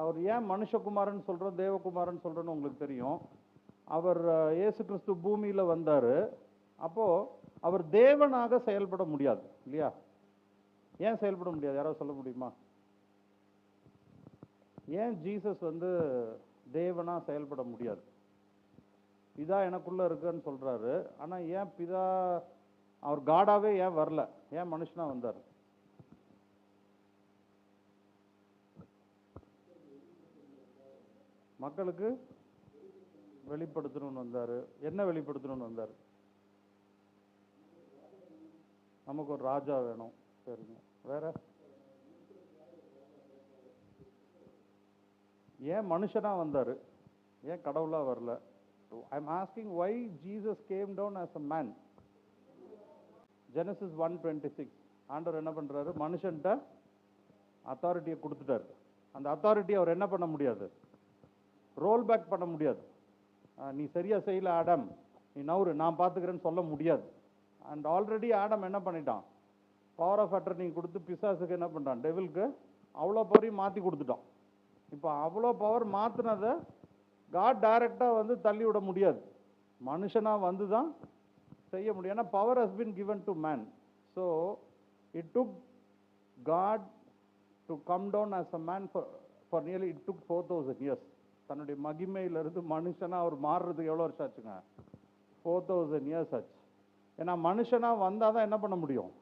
அவர் ஏன் மனுஷகுமாரன் சொல்றோம், தேவகுமாரன் சொல்றோன்னு உங்களுக்கு தெரியும். அவர் இயேசு கிறிஸ்து பூமியில வந்தாரு. அப்போ அவர் தேவனாக செயல்பட முடியாது இல்லையா? ஏன் செயல்பட முடியாது? யாராவது சொல்ல முடியுமா? ஏன் ஜீசஸ் வந்து தேவனா செயல்பட முடியாது? பிதா எனக்குள்ள இருக்குன்னு சொல்றாரு. ஆனா ஏன் பிதா, அவர் காடாவே ஏன் வரல? ஏன் மனுஷனா வந்தார்? மக்களுக்கு வெளிப்படுத்தணும்னு வந்தாரு. என்ன வெளிப்படுத்தணும்னு வந்தாரு? நமக்கு ஒரு ராஜா வேணும். சரிங்க, வேற ஏன் மனுஷனா வந்தாரு? ஏன் கடவுளா வரல? I am asking why Jesus came down as a man. Genesis 1:26 ஆண்டவர் என்ன பண்றாரு? மனுஷன்ட்ட அத்தாரிட்டியை கொடுத்துட்டாரு. அந்த அத்தாரிட்டியை அவர் என்ன பண்ண முடியாது? ரோல் பேக் பண்ண முடியாது. நீ சரியா செய்யல ஆடம், நீ நவுரு, நான் பார்த்துக்கிறேன்னு சொல்ல முடியாது. அண்ட் ஆல்ரெடி ஆடம் என்ன பண்ணிட்டான்? பவர் ஆஃப் அட்டர்னி கொடுத்து பிசாசுக்கு என்ன பண்ணிட்டான்? டெவிலுக்கு அவ்வளோ பவரையும் மாற்றி கொடுத்துட்டான். இப்போ அவ்வளோ பவர் மாற்றினதை காட் டைரக்டாக வந்து தள்ளி விட முடியாது. மனுஷனாக வந்து தான் செய்ய முடியும். ஏன்னா power has been given to man. So it took God to come down as a man for nearly it took 4000 years. தன்னுடைய மகிமையிலிருந்து மனுஷனா அவர் மாறுறதுக்கு எவ்வளோ வருஷம் ஆச்சுங்க? 4000 years ஆச்சு. ஏன்னா மனுஷனா வந்தால் தான் என்ன பண்ண முடியும்?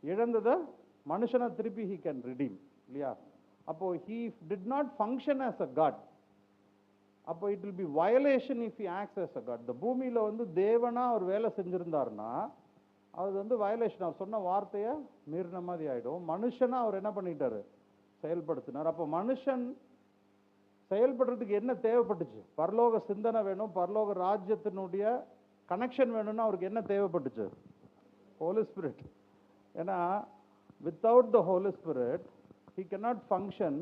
இழந்ததை மனுஷனா திருப்பி he can redeem இல்லையா? அப்போ he did not function as a god. அப்போ it will be violation if he acts as a god. இந்த பூமியில வந்து தேவனா அவர் வேலை செஞ்சிருந்தாருன்னா அது வந்து வயலேஷன். அவர் சொன்ன வார்த்தையை மீறின மாதிரி ஆயிடும். மனுஷனா அவர் என்ன பண்ணிட்டாரு? செயல்படுத்தினார். அப்போ மனுஷன் செயல்படுறதுக்கு என்ன தேவைப்பட்டுச்சு? பரலோக சிந்தனை வேணும், பரலோக ராஜ்யத்தினுடைய கனெக்ஷன் வேணும்னா அவருக்கு என்ன தேவைப்பட்டுச்சு? Holy Spirit. ஏன்னா without the Holy Spirit he cannot function,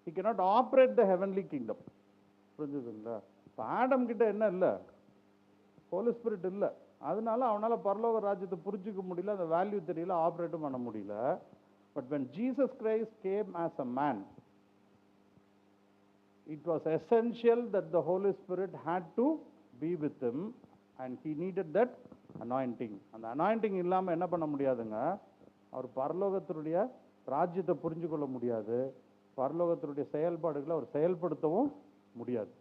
he cannot operate the heavenly kingdom. புரிஞ்சுதுங்களா? இப்போ ஆடம் கிட்ட என்ன இல்லை? ஹோலி ஸ்பிரிட் இல்லை. அதனால அவனால பரலோக ராஜ்யத்தை புரிஞ்சுக்க முடியல, அந்த வேல்யூ தெரியல, ஆப்ரேட்டும் பண்ண முடியல. But when Jesus Christ came as a man, it was essential that the Holy Spirit had to be with him and he needed that anointing. அந்த anointing இல்லாமல் என்ன பண்ண முடியாதுங்க? அவர் பரலோகத்தினுடைய ராஜ்யத்தை புரிஞ்சு கொள்ள முடியாது, பரலோகத்தினுடைய செயல்பாடுகளை அவர் செயல்படுத்தவும் முடியாது.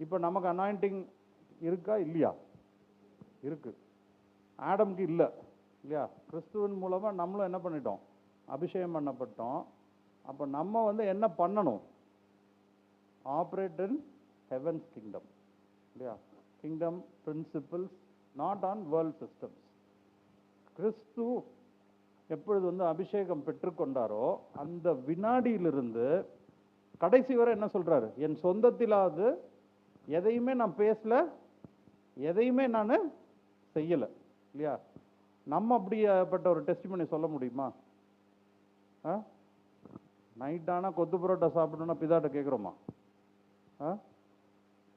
இப்போ நமக்கு அனாயிண்டிங் இருக்கா இல்லையா? இருக்கு. ஆடம்க்கு இல்லை இல்லையா? கிறிஸ்துவின் மூலமா நம்மளும் என்ன பண்ணிட்டோம்? அபிஷேகம் பண்ணப்பட்டோம். அப்போ நம்ம வந்து என்ன பண்ணணும்? ஆப்ரேட் இன் ஹெவன்ஸ் கிங்டம் இல்லையா? Kingdom principles, not on world systems. கிறிஸ்து எப்பொழுது வந்து அபிஷேகம் பெற்றுக்கொண்டாரோ அந்த வினாடியிலிருந்து கடைசி வரை என்ன சொல்றாரு? என் சொந்தத்திலாவது எதையுமே நான் பேசல, எதையுமே நான் செய்யல இல்லையா? நம்ம அப்படிப்பட்ட ஒரு டெஸ்டிமனி சொல்ல முடியுமா? நைட் ஆனா கொத்து பரோட்டா சாப்பிடணும்னா பிதாட்ட கேட்குறோமா?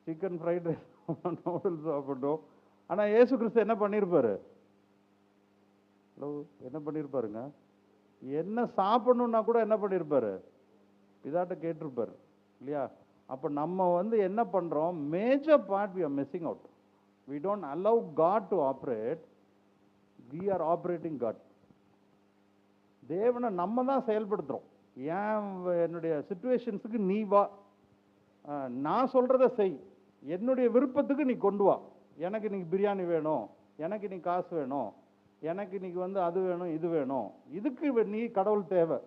சிக்கன் ஃப்ரைட் ரைஸ் நூடுல்ஸ் சாப்பிட்டோம். ஆனா இயேசு கிறிஸ்து என்ன பண்ணியிருப்பாரு? என்ன பண்ணியிருப்பாருங்க? என்ன சாப்பிடணும்னா கூட என்ன பண்ணியிருப்பாரு? இதாட்ட கேட்டிருப்பாரு இல்லையா? அப்போ நம்ம வந்து என்ன பண்றோம்? Major part we are missing out. We don't allow God to operate. We are operating God. தேவனை நம்ம தான் செயல்படுத்துறோம். ஏன் என்னுடைய சிச்சுவேஷன்ஸுக்கு நீ வா, நான் சொல்கிறத செய், என்னுடைய விருப்பத்துக்கு நீ கொண்டு வா. எனக்கு இன்னைக்கு பிரியாணி வேணும், எனக்கு இன்னைக்கு காசு வேணும், எனக்கு இன்னைக்கு வந்து அது வேணும் இது வேணும், இதுக்கு நீ கடவுள் தேவை.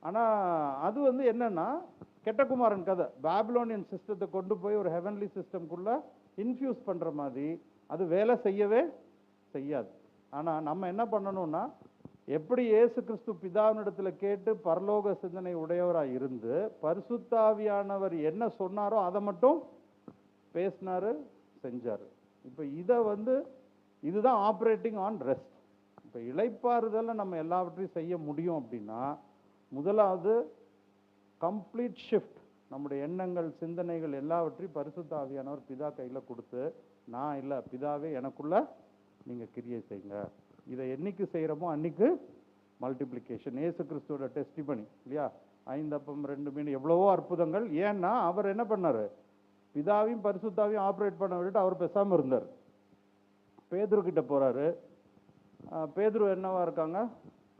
ஆனால் அது வந்து என்னன்னா கெட்டகுமாரன் கதை. பாபிலோனியன் சிஸ்டத்தை கொண்டு போய் ஒரு ஹெவன்லி சிஸ்டம்குள்ளே இன்ஃபியூஸ் பண்ணுற மாதிரி அது வேலை செய்யவே செய்யாது. ஆனால் நம்ம என்ன பண்ணணும்னா, எப்படி இயேசு கிறிஸ்து பிதாவினிடத்தில் கேட்டு பரலோக சிந்தனை உடையவராக இருந்து பரிசுத்தாவியானவர் என்ன சொன்னாரோ அதை மட்டும் பேசினாரு, செஞ்சார். இப்போ இதை வந்து இதுதான் ஆப்ரேட்டிங் ஆன் ரெஸ்ட். இப்போ இளைப்பாறுதலில் நம்ம எல்லாவற்றையும் செய்ய முடியும் அப்படின்னா, முதலாவது கம்ப்ளீட் ஷிஃப்ட், நம்முடைய எண்ணங்கள் சிந்தனைகள் எல்லாவற்றையும் பரிசுத்த ஆவியானவர் பிதா கையில் கொடுத்து, நான் இல்லை பிதாவே எனக்குள்ள நீங்கள் கிரியை செய்யுங்க. இதை என்னைக்கு செய்கிறோமோ அன்னைக்கு மல்டிப்ளிகேஷன். இயேசு கிறிஸ்துவோட டெஸ்டிமனி இல்லையா, 5 அப்பம் 2 மீன், எவ்வளவோ அற்புதங்கள். ஏன்னா அவர் என்ன பண்ணார், பிதாவையும் பரிசுத்தாவையும் ஆப்ரேட் பண்ண விட்டுட்டு அவர் பேசாமல் இருந்தார். பேதுரு கிட்ட போகிறாரு. பேதுரு என்னவா இருக்காங்க,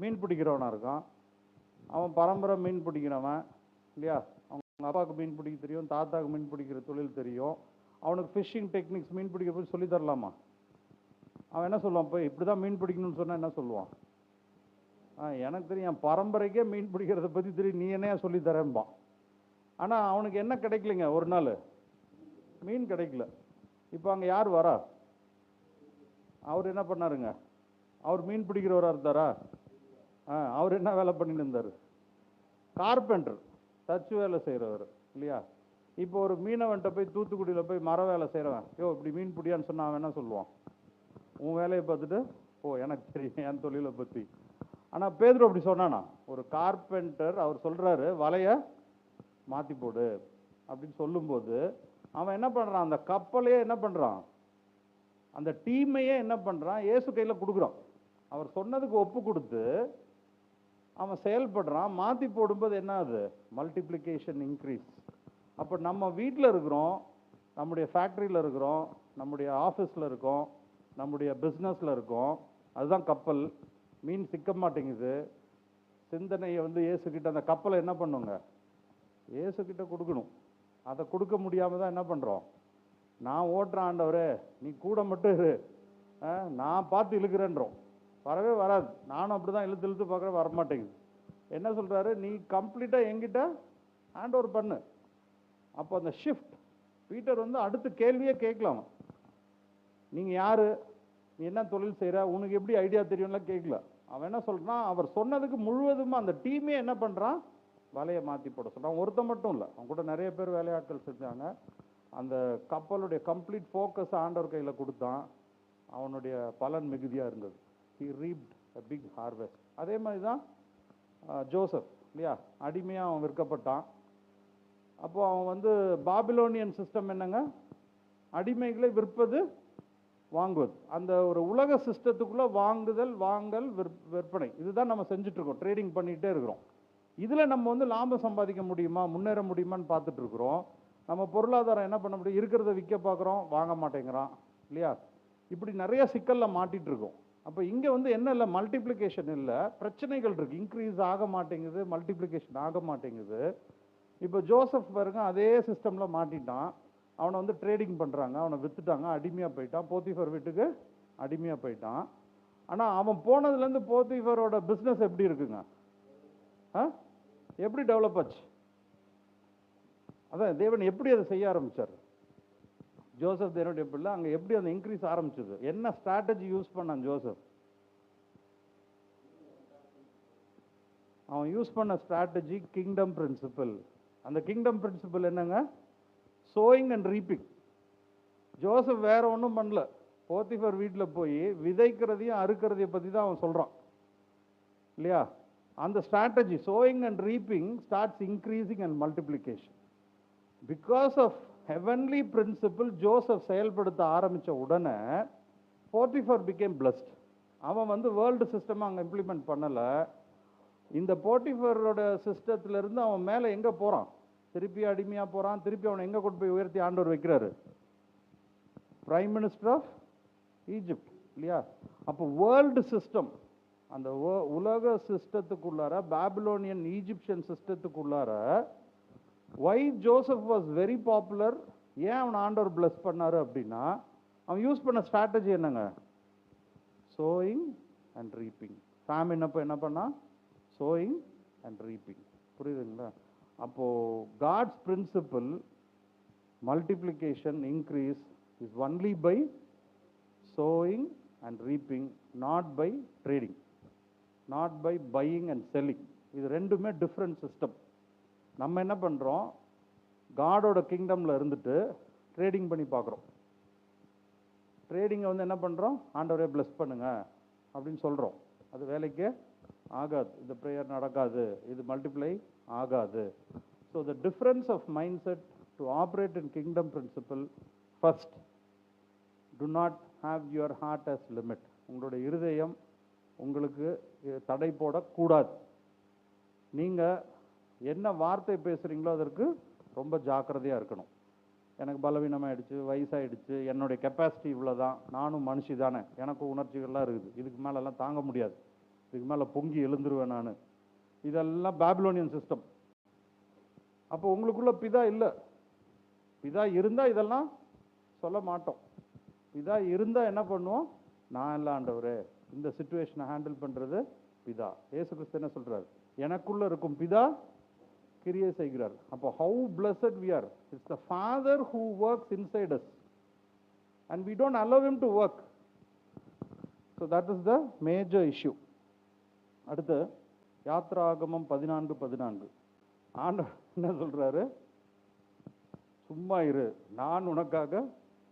மீன் பிடிக்கிறவனா இருக்கான். அவன் பரம்பரை மீன் பிடிக்கிறவன் இல்லையா, அவங்க அப்பாவுக்கு மீன் பிடிக்க தெரியும், தாத்தாவுக்கு மீன் பிடிக்கிற தொழில் தெரியும். அவனுக்கு ஃபிஷ்ஷிங் டெக்னிக்ஸ் மீன் பிடிக்க போய் சொல்லி தரலாமா? அவன் என்ன சொல்லுவான், போய் இப்படி தான் மீன் பிடிக்கணும்னு சொன்னால் என்ன சொல்லுவான், எனக்கு தெரியும், என் பரம்பரைக்கே மீன் பிடிக்கிறத பற்றி தெரியும், நீ என்னையா சொல்லி தரேன்பான். ஆனால் அவனுக்கு என்ன கிடைக்கலைங்க, ஒரு நாள் மீன் கிடைக்கல. இப்போ அங்கே யார் வரா, அவர் என்ன பண்ணாருங்க, அவர் மீன் பிடிக்கிறவராக இருந்தாரா? அவர் என்ன வேலை பண்ணிட்டு இருந்தார், கார்பெண்டர், தச்சு வேலை செய்கிறவர் இல்லையா. இப்போ ஒரு மீனவன்ட்ட போய் தூத்துக்குடியில் போய் மர வேலை செய்கிறவன், யோ இப்படி மீன் பிடியான்னு சொன்னால் அவன் என்ன சொல்லுவான், உன் வேலையை பார்த்துட்டு ஓ எனக்கு தெரியும் என் தொழிலை பற்றி. ஆனால் பேதுரு அப்படி சொன்னானா, ஒரு கார்பெண்டர் அவர் சொல்கிறாரு வலையை மாற்றி போடு அப்படின்னு சொல்லும்போது அவன் என்ன பண்ணுறான், அந்த கப்பலையே என்ன பண்ணுறான், அந்த டீமையே என்ன பண்ணுறான், இயேசு கையில் கொடுக்குறான். அவர் சொன்னதுக்கு ஒப்பு கொடுத்து அவன் செயல்படுறான். மாற்றி போடும்போது என்ன ஆகுது, மல்டிப்ளிகேஷன் இன்க்ரீஸ். அப்போ நம்ம வீட்டில் இருக்கிறோம், நம்முடைய ஃபேக்ட்ரியில் இருக்கிறோம், நம்முடைய ஆஃபீஸில் இருக்கோம், நம்முடைய பிஸ்னஸில் இருக்கோம், அதுதான் கப்பல். மீன் சிக்க மாட்டேங்குது. சிந்தனையை வந்து இயேசுக்கிட்ட, அந்த கப்பலை என்ன பண்ணுங்க, இயேசுக்கிட்ட கொடுக்கணும். அதை கொடுக்க முடியாமல் தான் என்ன பண்ணுறோம், நான் ஓட்டுறேன் ஆண்டவரே நீ கூட மட்டும் இரு, நான் பார்த்து இழுக்கிறேன்றோம். வரவே வராது. நானும் அப்படி தான் இழுத்து இழுத்து பார்க்குறேன், வரமாட்டேங்குது. என்ன சொல்கிறாரு, நீ கம்ப்ளீட்டாக என்கிட்ட ஹேண்ட் ஓவர் பண்ணு. அப்போ அந்த ஷிஃப்ட், பீட்டர் வந்து அடுத்த கேள்வியே கேட்கலாம், நீங்கள் யார், நீ என்ன தொழில் செய்கிற, உனக்கு எப்படி ஐடியா தெரியும்லாம் கேட்கல. அவன் என்ன சொல்கிறான், அவர் சொன்னதுக்கு முழுவதுமா அந்த டீமே என்ன பண்ணுறான், வலையை மாற்றி போட சொல்கிறான். ஒருத்தன் மட்டும் இல்லை, அவன் கூட நிறைய பேர் வேலையாட்கள் செஞ்சாங்க. அந்த கப்பலுடைய கம்ப்ளீட் ஃபோக்கஸ் ஆண்டவர் கையில் கொடுத்தான். அவனுடைய பலன் மிகுதியாக இருந்தது. He reaped a big harvest. அதே மாதிரி தான் ஜோசப் இல்லையா, அடிமையாக அவன் விற்கப்பட்டான். அப்போ அவன் வந்து பாபிலோனியன் சிஸ்டம் என்னங்க, அடிமைகளை விற்பது வாங்குவது. அந்த ஒரு உலக சிஸ்டத்துக்குள்ளே வாங்குதல் வாங்கல் விற்பனை, இதுதான் நம்ம செஞ்சுட்ருக்கோம், ட்ரேடிங் பண்ணிகிட்டே இருக்கிறோம். இதில் நம்ம வந்து லாபம் சம்பாதிக்க முடியுமா, முன்னேற முடியுமான்னு பார்த்துட்ருக்குறோம். நம்ம பொருளாதாரம் என்ன பண்ண முடியும், இருக்கிறத விற்க பார்க்குறோம், வாங்க மாட்டேங்கிறான் இல்லையா. இப்படி நிறைய சிக்கலில் மாட்டிகிட்டு இருக்கோம். அப்போ இங்கே வந்து என்ன இல்லை, மல்டிப்ளிகேஷன் இல்லை, பிரச்சனைகள் இருக்குது. இன்க்ரீஸ் ஆக மாட்டேங்குது, மல்டிப்ளிகேஷன் ஆக மாட்டேங்குது. இப்போ ஜோசப் பாருங்க, அதே சிஸ்டமில் மாட்டிட்டான். அவனை வந்து ட்ரேடிங் பண்ணுறாங்க, அவனை விற்றுட்டாங்க, அடிமையாக போயிட்டான், போத்திஃபர் வீட்டுக்கு அடிமையாக போயிட்டான். ஆனால் அவன் போனதுலேருந்து போத்திஃபரோட பிஸ்னஸ் எப்படி இருக்குங்க, எப்படி டெவலப் ஆச்சு, அதான் தேவன் எப்படி அதை செய்ய ஆரம்பித்தார். ஜோசப் தேவனுடைய பிள்ளை, அங்கே எப்படி அந்த இன்க்ரீஸ் ஆரம்பிச்சது, என்ன ஸ்ட்ராட்டஜி யூஸ் பண்ணான் ஜோசப். அவன் யூஸ் பண்ண ஸ்ட்ராட்டஜி கிங்டம் பிரின்சிபல். அந்த கிங்டம் பிரின்சிபல் என்னங்க, சோயிங் அண்ட் ரீப்பிங். ஜோசப் வேற ஒன்றும் பண்ணல, போத்திஃபர் வீட்டில் போய் விதைக்கிறதையும் அறுக்கிறதையும் பற்றி தான் அவன் சொல்கிறான் இல்லையா. அந்த strategy sowing and reaping starts increasing and multiplication. Because of heavenly principle Joseph செயல்படுத்த ஆரம்பித்த உடனே போத்திஃபர் பிகேம் பிளஸ்ட். அவன் வந்து வேர்ல்டு சிஸ்டம் அங்கே இம்ப்ளிமெண்ட் பண்ணலை. இந்த போத்திஃபரோட சிஸ்டத்திலிருந்து அவன் மேலே எங்கே போகிறான், திருப்பி அடிமையாக போகிறான். திருப்பி அவனை எங்கே கொண்டு போய் உயர்த்தி ஆண்டவர் வைக்கிறாரு, பிரைம் மினிஸ்டர் ஆஃப் ஈஜிப்ட் இல்லையா. அப்போ வேர்ல்டு சிஸ்டம் அந்த உலக சிஸ்டத்துக்குள்ளார, பாபிலோனியன் ஈஜிப்சியன் சிஸ்டத்துக்குள்ளார why Joseph was very popular, ஏன் அவன் ஆண்டவர் பிளஸ் பண்ணாரு அப்படின்னா, அவன் யூஸ் பண்ண ஸ்ட்ராட்டஜி என்னங்க? Sowing and reaping. ஃபேமின் அப்போ என்ன பண்ணா? Sowing and reaping. புரியுதுங்களா? அப்போ God's principle multiplication increase is only by sowing and reaping, not by trading, not by buying and selling. இது ரெண்டுமே டிஃப்ரெண்ட் சிஸ்டம். நம்ம என்ன பண்ணுறோம்? காடோட கிங்டமில் இருந்துட்டு ட்ரேடிங் பண்ணி பார்க்குறோம். ட்ரேடிங்கை வந்து என்ன பண்ணுறோம்? ஆண்டவரே பிளஸ் பண்ணுங்க அப்படின்னு சொல்கிறோம். அது வேலைக்கே ஆகாது. இந்த ப்ரேயர் நடக்காது, இது மல்டிப்ளை ஆகாது. So the difference of mind set to operate in kingdom principle, first, do not have your heart as limit. உங்களுடைய இருதயம் உங்களுக்கு தடை போடக்கூடாது. நீங்கள் என்ன வார்த்தை பேசுகிறீங்களோ அதற்கு ரொம்ப ஜாக்கிரதையாக இருக்கணும். எனக்கு பலவீனமாகிடுச்சு, வயசாகிடுச்சு, என்னுடைய கெப்பாசிட்டி இவ்வளோ தான், நானும் மனுஷி தானே, எனக்கு உணர்ச்சிகள்லாம் இருக்குது, இதுக்கு மேலெல்லாம் தாங்க முடியாது, இதுக்கு மேலே பொங்கி எழுந்துருவேன் நான், இதெல்லாம் பாபிலோனியன் சிஸ்டம். அப்போ உங்களுக்குள்ள பிதா இல்லை. பிதா இருந்தால் இதெல்லாம் சொல்ல மாட்டோம். பிதா இருந்தால் என்ன பண்ணுவோம்? நான் இல்லை ஆண்டவரே, இந்த சிச்சுவேஷனை ஹேண்டில் பண்ணுறது பிதா. இயேசு கிறிஸ்து என்ன சொல்கிறார்? எனக்குள்ள இருக்கும் பிதா கிரியை செய்கிறார். அப்போ how blessed we are. It's the Father who works inside us and we don't allow him to work. So that is the major issue. அடுத்து யாத்ராகமம் 14:14 ஆண்டவர் என்ன சொல்கிறாரு? சும்மா இரு, நான் உனக்காக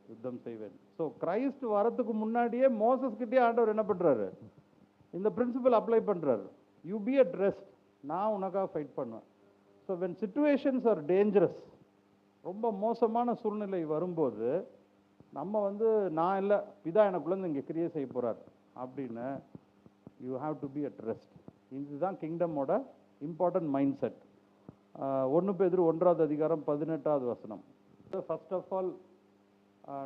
யுத்தம் செய்வேன். ஸோ கிரைஸ்ட் வரத்துக்கு முன்னாடியே மோசஸ் கிட்டே ஆண்டவர் என்ன பண்ணுறாரு? இந்த பிரின்சிபல் அப்ளை பண்ணுறாரு. யூ பி அட் ரெஸ்ட், நான் உனக்காக ஃபைட் பண்ணுவேன். So when situations are dangerous, ரொம்ப மோசமான சூழ்நிலை வரும்போது நம்ம வந்து நான் இல்லை, பிதா எனக்குள்ளேருந்து இங்கே கிரியை செய்ய போகிறார் அப்படின்னு you have to be at rest. இதுதான் கிங்டமோட இம்பார்ட்டன்ட் மைண்ட் செட். 1 பேதுரு 1:18. ஃபர்ஸ்ட் ஆஃப் ஆல்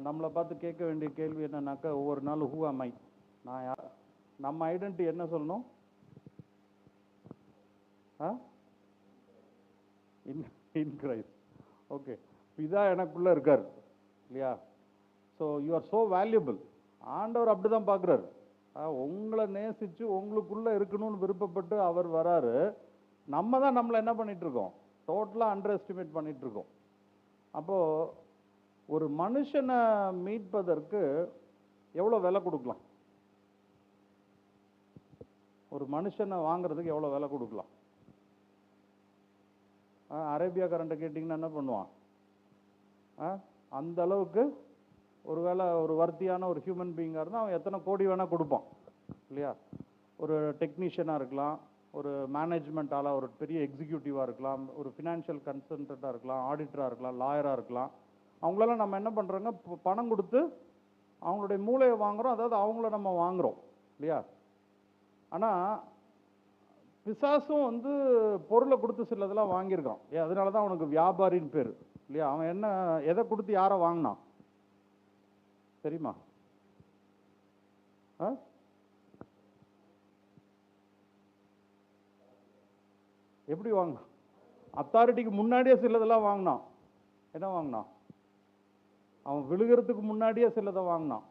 நம்மளை பார்த்து கேட்க வேண்டிய கேள்வி என்னன்னாக்கா, ஒவ்வொரு நாள் ஹூ ஆம் ஐ, நான் யார்? நம்ம ஐடென்டிட்டி என்ன சொல்லணும்? In Christ. ஓகே, பிதா எனக்குள்ளே இருக்கார் இல்லையா? So you are so valuable. ஆண்டவர் அப்படி தான் பார்க்குறாரு. உங்களை நேசித்து உங்களுக்குள்ளே இருக்கணும்னு விருப்பப்பட்டு அவர் வராரு. நம்ம தான் நம்மளை என்ன பண்ணிகிட்ருக்கோம்? டோட்டலாக அண்டர் எஸ்டிமேட் பண்ணிகிட்ருக்கோம். அப்போது ஒரு மனுஷனை மீட்பதற்கு எவ்வளோ விலை கொடுக்கலாம்? ஒரு மனுஷனை வாங்குறதுக்கு எவ்வளோ விலை கொடுக்கலாம்? அரேபியாக்காரன்ட்ட கேட்டிங்கன்னா என்ன பண்ணுவான்? அந்த அளவுக்கு ஒரு வேளை ஒரு வர்த்தியான ஒரு ஹியூமன் பீயிங்காக இருந்தால் அவன் எத்தனை கோடி வேணால் கொடுப்பான் இல்லையா? ஒரு டெக்னீஷியனாக இருக்கலாம், ஒரு மேனேஜ்மெண்ட் ஆளாக, ஒரு பெரிய எக்ஸிக்யூட்டிவாக இருக்கலாம், ஒரு ஃபினான்ஷியல் கன்சல்டண்ட்டாக இருக்கலாம், ஆடிட்டராக இருக்கலாம், லாயராக இருக்கலாம். அவங்களெல்லாம் நம்ம என்ன பண்ணுறோங்க? பணம் கொடுத்து அவங்களுடைய மூளையை வாங்குகிறோம், அதாவது அவங்கள நம்ம வாங்குகிறோம் இல்லையா? ஆனால் பிசாசும் வந்து பொருளை கொடுத்து சிலதெல்லாம் வாங்கியிருக்கான். அதனால தான் அவனுக்கு வியாபாரின்னு பேர் இல்லையா? அவன் என்ன எதை கொடுத்து யாரை வாங்கினான் தெரியுமா? எப்படி வாங்கினான்? அத்தாரிட்டிக்கு முன்னாடியே சிலதெல்லாம் வாங்கினான். என்ன வாங்கினான்? அவன் விழுகிறதுக்கு முன்னாடியே சிலதை வாங்கினான்.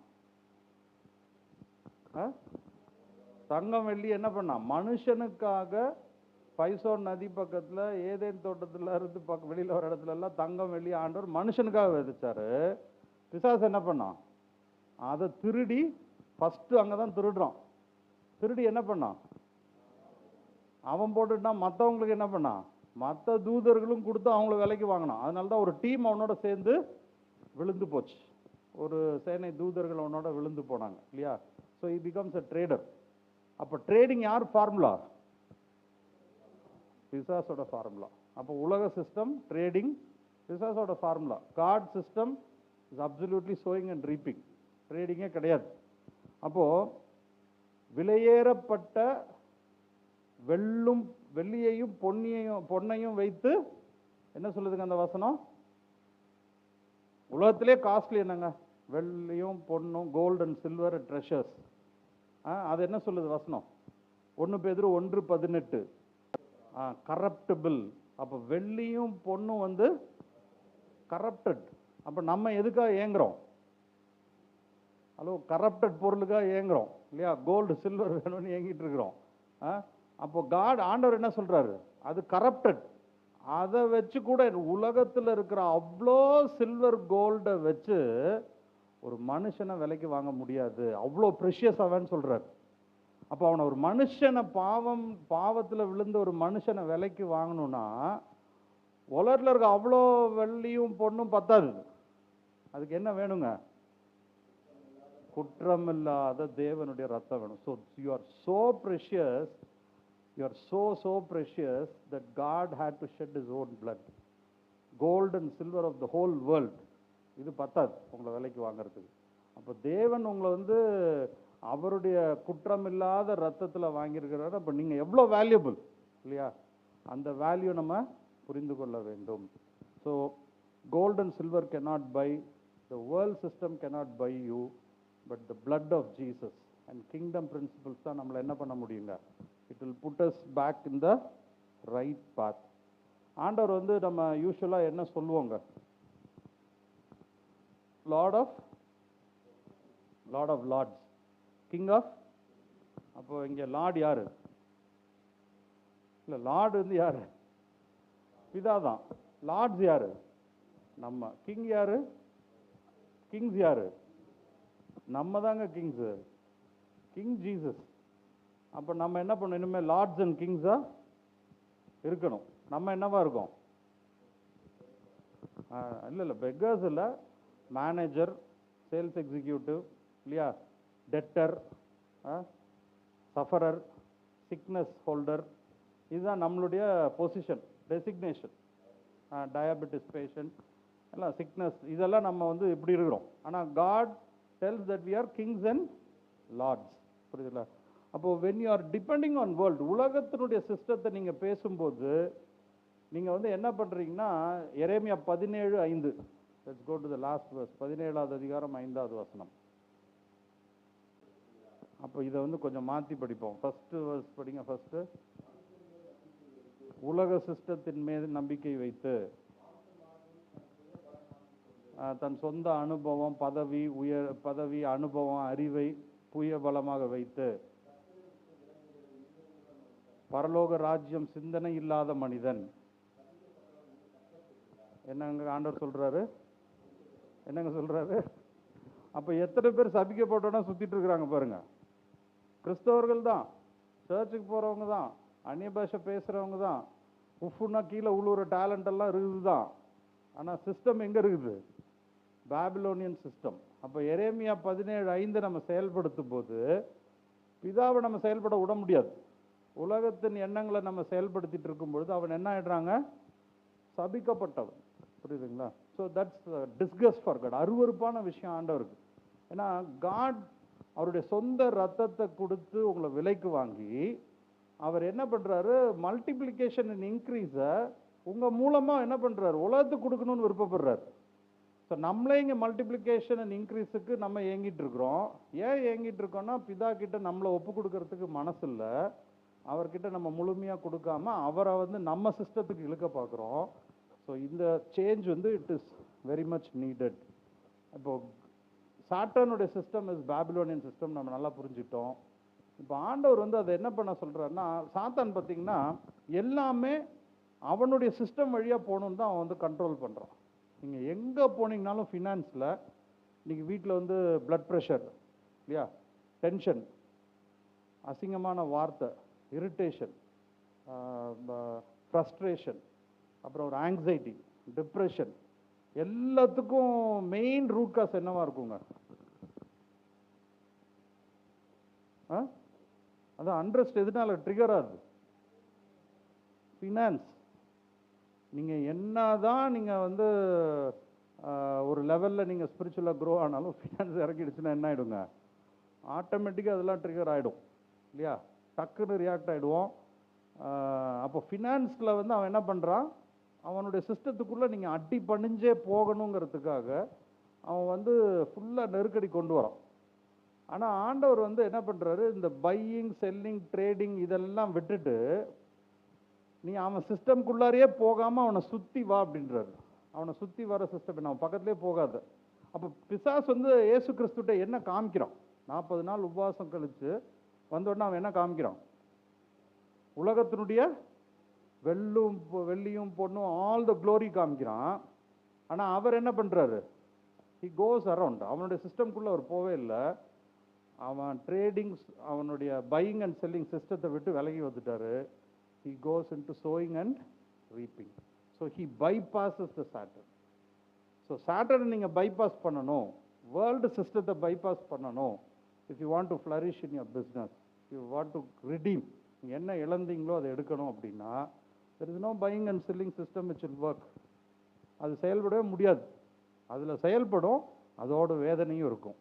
தங்கம் வெள்ளி என்ன பண்ணான்? மனுஷனுக்காக பைசோன் நதி பக்கத்தில் ஏதேன் தோட்டத்தில் இருந்து வெளியில் வர இடத்துல எல்லாம் தங்கம் வெள்ளி ஆண்டவர் மனுஷனுக்காக விதைச்சாரு. பிசாசு என்ன பண்ணான்? அதை திருடி ஃபஸ்ட்டு அங்கே தான் திருடுறான். திருடி என்ன பண்ணான்? அவன் போட்டுட்டான். மற்றவங்களுக்கு என்ன பண்ணான்? மற்ற தூதர்களும் கொடுத்து அவங்கள விலைக்கு வாங்கினான். அதனால தான் ஒரு டீம் அவனோட சேர்ந்து விழுந்து போச்சு. ஒரு சேனை தூதர்கள் அவனோட விழுந்து போனாங்க இல்லையா? So he becomes a trader. அப்போ ட்ரேடிங் யார் ஃபார்முலா? பிசாசோட ஃபார்முலா. அப்போ உலக சிஸ்டம் ட்ரேடிங் பிசாசோட formula. God system is absolutely sowing and reaping. ட்ரேடிங்கே கிடையாது. அப்போது விலையேறப்பட்ட வெள்ளியையும் பொன்னையும் வைத்து என்ன சொல்லுதுங்க அந்த வசனம்? உலகத்திலே காஸ்ட்லி என்னங்க? வெள்ளியும் பொன்னும், கோல்டு அண்ட் சில்வர் ட்ரெஷர்ஸ். அது என்ன சொல்லுது வசனம்? 1 பேதுரு 1:18 கரப்டபிள். அப்போ வெள்ளியும் பொண்ணும் வந்து கரப்டட். அப்போ நம்ம எதுக்காக ஏங்குறோம்? ஹலோ, கரப்டட் பொருளுக்காக ஏங்குறோம் இல்லையா? கோல்டு சில்வர் வேணும்னு ஏங்கிட்டு இருக்கிறோம். அப்போ ஆண்டவர் என்ன சொல்றாரு? அது கரப்டட். அதை வச்சு கூட உலகத்தில் இருக்கிற அவ்வளோ சில்வர் கோல்டை வச்சு ஒரு மனுஷனை விலைக்கு வாங்க முடியாது, அவ்வளோ ப்ரெஷியஸ் அவன்னு சொல்றாரு. அப்போ அவனை ஒரு மனுஷனை பாவத்தில் விழுந்த ஒரு மனுஷனை விலைக்கு வாங்கணும்னா உலகத்தில் இருக்க அவ்வளோ வெள்ளியும் பொண்ணும் பத்தாது. அதுக்கு என்ன வேணுங்க? குற்றமில்லாத தேவனுடைய ரத்தம் வேணும். So you are so precious, you are so precious that God had to shed his own blood. Gold and silver of the whole world, இது பத்தாது உங்களை விலைக்கு வாங்கிறதுக்கு. அப்போ தேவன் உங்களை வந்து அவருடைய குற்றமில்லாத ரத்தத்தில் வாங்கியிருக்கிறாரு. அப்போ நீங்கள் எவ்வளோ வேல்யூபிள் இல்லையா? அந்த வேல்யூ நம்ம புரிந்து கொள்ள வேண்டும். So gold and silver cannot buy, the world system cannot buy you, but the blood of Jesus and kingdom principles தான் நம்மளை என்ன பண்ண முடியுங்க? It will put us back in the right path. ஆண்டவர் வந்து நம்ம யூஸ்வலாக என்ன சொல்லுவோங்க? Lord of lords, king of. அப்போ இங்கே லார்ட் யாரு? இல்லை, லார்டு வந்து யாரு? பிதா தான். லார்ட்ஸ் யாரு? நம்ம. கிங் யாரு? கிங்ஸ் யாரு? நம்ம தாங்க கிங்ஸு. King Jesus. அப்போ நம்ம என்ன பண்ணணும்? இனிமேல் லார்ட்ஸ் அண்ட் கிங்ஸா இருக்கணும். நம்ம என்னவா இருக்கோம்? இல்லை பெக்கர்ஸ் இல்லை, மேனேஜர், சேல்ஸ் எக்ஸிக்யூட்டிவ் இல்லையா, டெட்டர், சஃபரர், சிக்னஸ் ஹோல்டர், இதுதான் நம்மளுடைய பொசிஷன், டெசிக்னேஷன். டயபெட்டிஸ் பேஷண்ட் எல்லாம் சிக்னஸ், இதெல்லாம் நம்ம வந்து இப்படி இருக்கிறோம். ஆனால் God tells that we are kings and lords. புரியுதுங்களா? அப்போ when you are depending on world, உலகத்தினுடைய சிஸ்டத்தை நீங்க பேசும்போது நீங்க வந்து என்ன பண்றீங்கன்னா, எரேமியா 17:5. let's go to the last verse. 17வது அதிகாரம் 5வது வசனம். அப்போ இதை வந்து கொஞ்சம் மாற்றி படிப்போம். ஃபர்ஸ்ட் verse படிங்க. ஃபர்ஸ்ட், உலக சிஸ்டத்தின் மீது நம்பிக்கை வைத்து தன் சொந்த அனுபவம், பதவி அனுபவம், அறிவை புய பலமாக வைத்து பரலோக ராஜ்யம் சிந்தனை இல்லாத மனிதன். என்னங்க ஆண்டவர் சொல்றாரு? என்னங்க சொல்றாரு? அப்ப எத்தனை பேர் சபிக்கப்பட்டோன்னா சுத்திட்டு இருக்கிறாங்க பாருங்க. கிறிஸ்தவர்கள் தான், சர்ச்சுக்கு போறவங்க தான், அந்நிய பாஷை பேசுறவங்க தான், உஃப்னா கீழே உழுவுற டேலண்ட் எல்லாம் இருக்குது தான். ஆனா சிஸ்டம் எங்க இருக்குது? Babylonian system. அப்போ எரேமியா 17:5 நம்ம செயல்படுத்தும் போது பிதாவை நம்ம செயல்பட விட முடியாது. உலகத்தின் எண்ணங்களை நம்ம செயல்படுத்திட்டு இருக்கும் பொழுது அவன் என்ன ஆயிடுறாங்க? சபிக்கப்பட்டவன். புரியுதுங்களா? So that's disgust for God. அருவருப்பான விஷயம் ஆண்டவருக்கு. ஏன்னா காட் அவருடைய சொந்த ரத்தத்தை கொடுத்து உங்களை விலைக்கு வாங்கி அவர் என்ன பண்றாரு? மல்டிப்ளிகேஷன் அண்ட் இன்க்ரீஸை உங்க மூலமா என்ன பண்றாரு? உலகத்துக்கு கொடுக்கணும்னு விருப்பப்படுறாரு. ஸோ நம்மளே இங்கே மல்டிப்ளிகேஷன் அண்ட் இன்க்ரீஸுக்கு நம்ம ஏங்கிட்டு இருக்கிறோம். ஏன் ஏங்கிட்டு இருக்கோம்னா, பிதா கிட்ட நம்மளை ஒப்பு கொடுக்கறதுக்கு மனசு இல்லை. அவர்கிட்ட நம்ம முழுமையாக கொடுக்காம அவரை வந்து நம்ம சிஸ்டத்துக்கு இழுக்க பார்க்குறோம். ஸோ இந்த சேஞ்ச் வந்து it is very much needed. இப்போ சாத்தானுடைய சிஸ்டம் இஸ் பாபிலோனியன் சிஸ்டம், நம்ம நல்லா புரிஞ்சுட்டோம். இப்போ ஆண்டவர் வந்து அதை என்ன பண்ண சொல்றாருன்னா, சாத்தான் பார்த்தீங்கன்னா எல்லாமே அவனுடைய சிஸ்டம் வழியாக போகணுன்னு தான் அவன் வந்து கண்ட்ரோல் பண்ணுறான். நீங்கள் எங்கே போனீங்கனாலும் ஃபினான்ஸில் இன்றைக்கி வீட்டில் வந்து பிளட் ப்ரெஷர் இல்லையா, டென்ஷன், அசிங்கமான வார்த்தை, இரிட்டேஷன், ஃப்ரஸ்ட்ரேஷன், அப்புறம் ஒரு ஆங்ஸைட்டி, டிப்ரெஷன், எல்லாத்துக்கும் மெயின் ரூட் காஸ் என்னவா இருக்குங்க? அதான் அண்ட்ரஸ்ட். எதுனால ட்ரிகர் ஆகுது? ஃபினான்ஸ். நீங்கள் என்னதான் நீங்கள் வந்து ஒரு லெவலில் நீங்கள் ஸ்பிரிச்சுவலாக க்ரோ ஆனாலும் ஃபினான்ஸ் இறக்கிடுச்சுன்னா என்ன ஆகிடுங்க? ஆட்டோமேட்டிக்காக அதெல்லாம் ட்ரிகர் ஆகிடும் இல்லையா? டக்குன்னு ரியாக்ட் ஆகிடுவோம். அப்போ ஃபினான்ஸில் வந்து அவன் என்ன பண்ணுறான்? அவனுடைய சிஸ்டத்துக்குள்ளே நீங்கள் அடி பணிஞ்சே போகணுங்கிறதுக்காக அவன் வந்து ஃபுல்லாக நெருக்கடி கொண்டு வரான். ஆனா ஆண்டவர் வந்து என்ன பண்றாரு, இந்த பையிங் செல்லிங் ட்ரேடிங் இதெல்லாம் விட்டுட்டு நீ அவன் சிஸ்டம்குள்ளாரையே போகாம அவனை சுத்தி வா அப்படின்றாரு. அவனை சுத்தி வர சிஸ்டம் என்ன, அவன் பக்கத்திலே போகாத. அப்ப பிசாசு வந்து இயேசு கிறிஸ்துட்ட என்ன காமிக்கிறான்? 40 நாள் உபவாசம் கழிச்சு வந்த உடனே அவன் என்ன காமிக்கிறான்? உலகத்தினுடைய வெள்ளியும் பொண்ணும் ஆல் த க்ளோரி காமிக்கிறான். ஆனா அவர் என்ன பண்றாரு? he goes around. அவனுடைய சிஸ்டம்குள்ள அவர் போவே இல்லை. அவன் ட்ரேடிங், அவனுடைய பையிங் அண்ட் செல்லிங் சிஸ்டத்தை விட்டு விலகி வந்துட்டாரு. he goes into sowing and reaping. so he bypasses the Saturn. so Saturn நீங்க bypass பண்ணணும், வேர்ல்டு சிஸ்டத்தை bypass பண்ணணும். if you want to flourish in your business, if you want to redeem, நீங்க என்ன இழந்தீங்களோ அதை எடுக்கணும் அப்படின்னா there is no buying and selling system which will work. அது செயல்படவே முடியாது. அதுல செயல்படும், அதோட வேதனையும் இருக்கும்.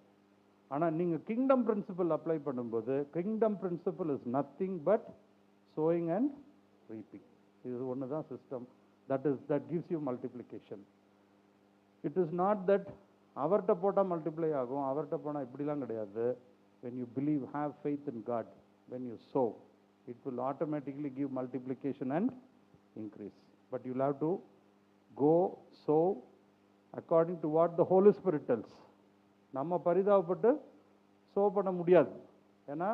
ஆனா நீங்க கிங்டம் பிரின்சிபல் அப்ளை பண்ணும்போது, kingdom principle is nothing but sowing and reaping. இது ஒன்று தான் system. that gives you multiplication. it is not that அவர்கிட்ட போட்டால் மல்டிப்ளை ஆகும், அவர்கிட்ட போனால் இப்படிலாம் கிடையாது. when you believe, have faith in God, when you sow, it will automatically give multiplication and increase. but you will have to go sow according to what the Holy Spirit tells. நம்ம பரிதாபப்பட்டு சோ பண்ண முடியாது. ஏன்னா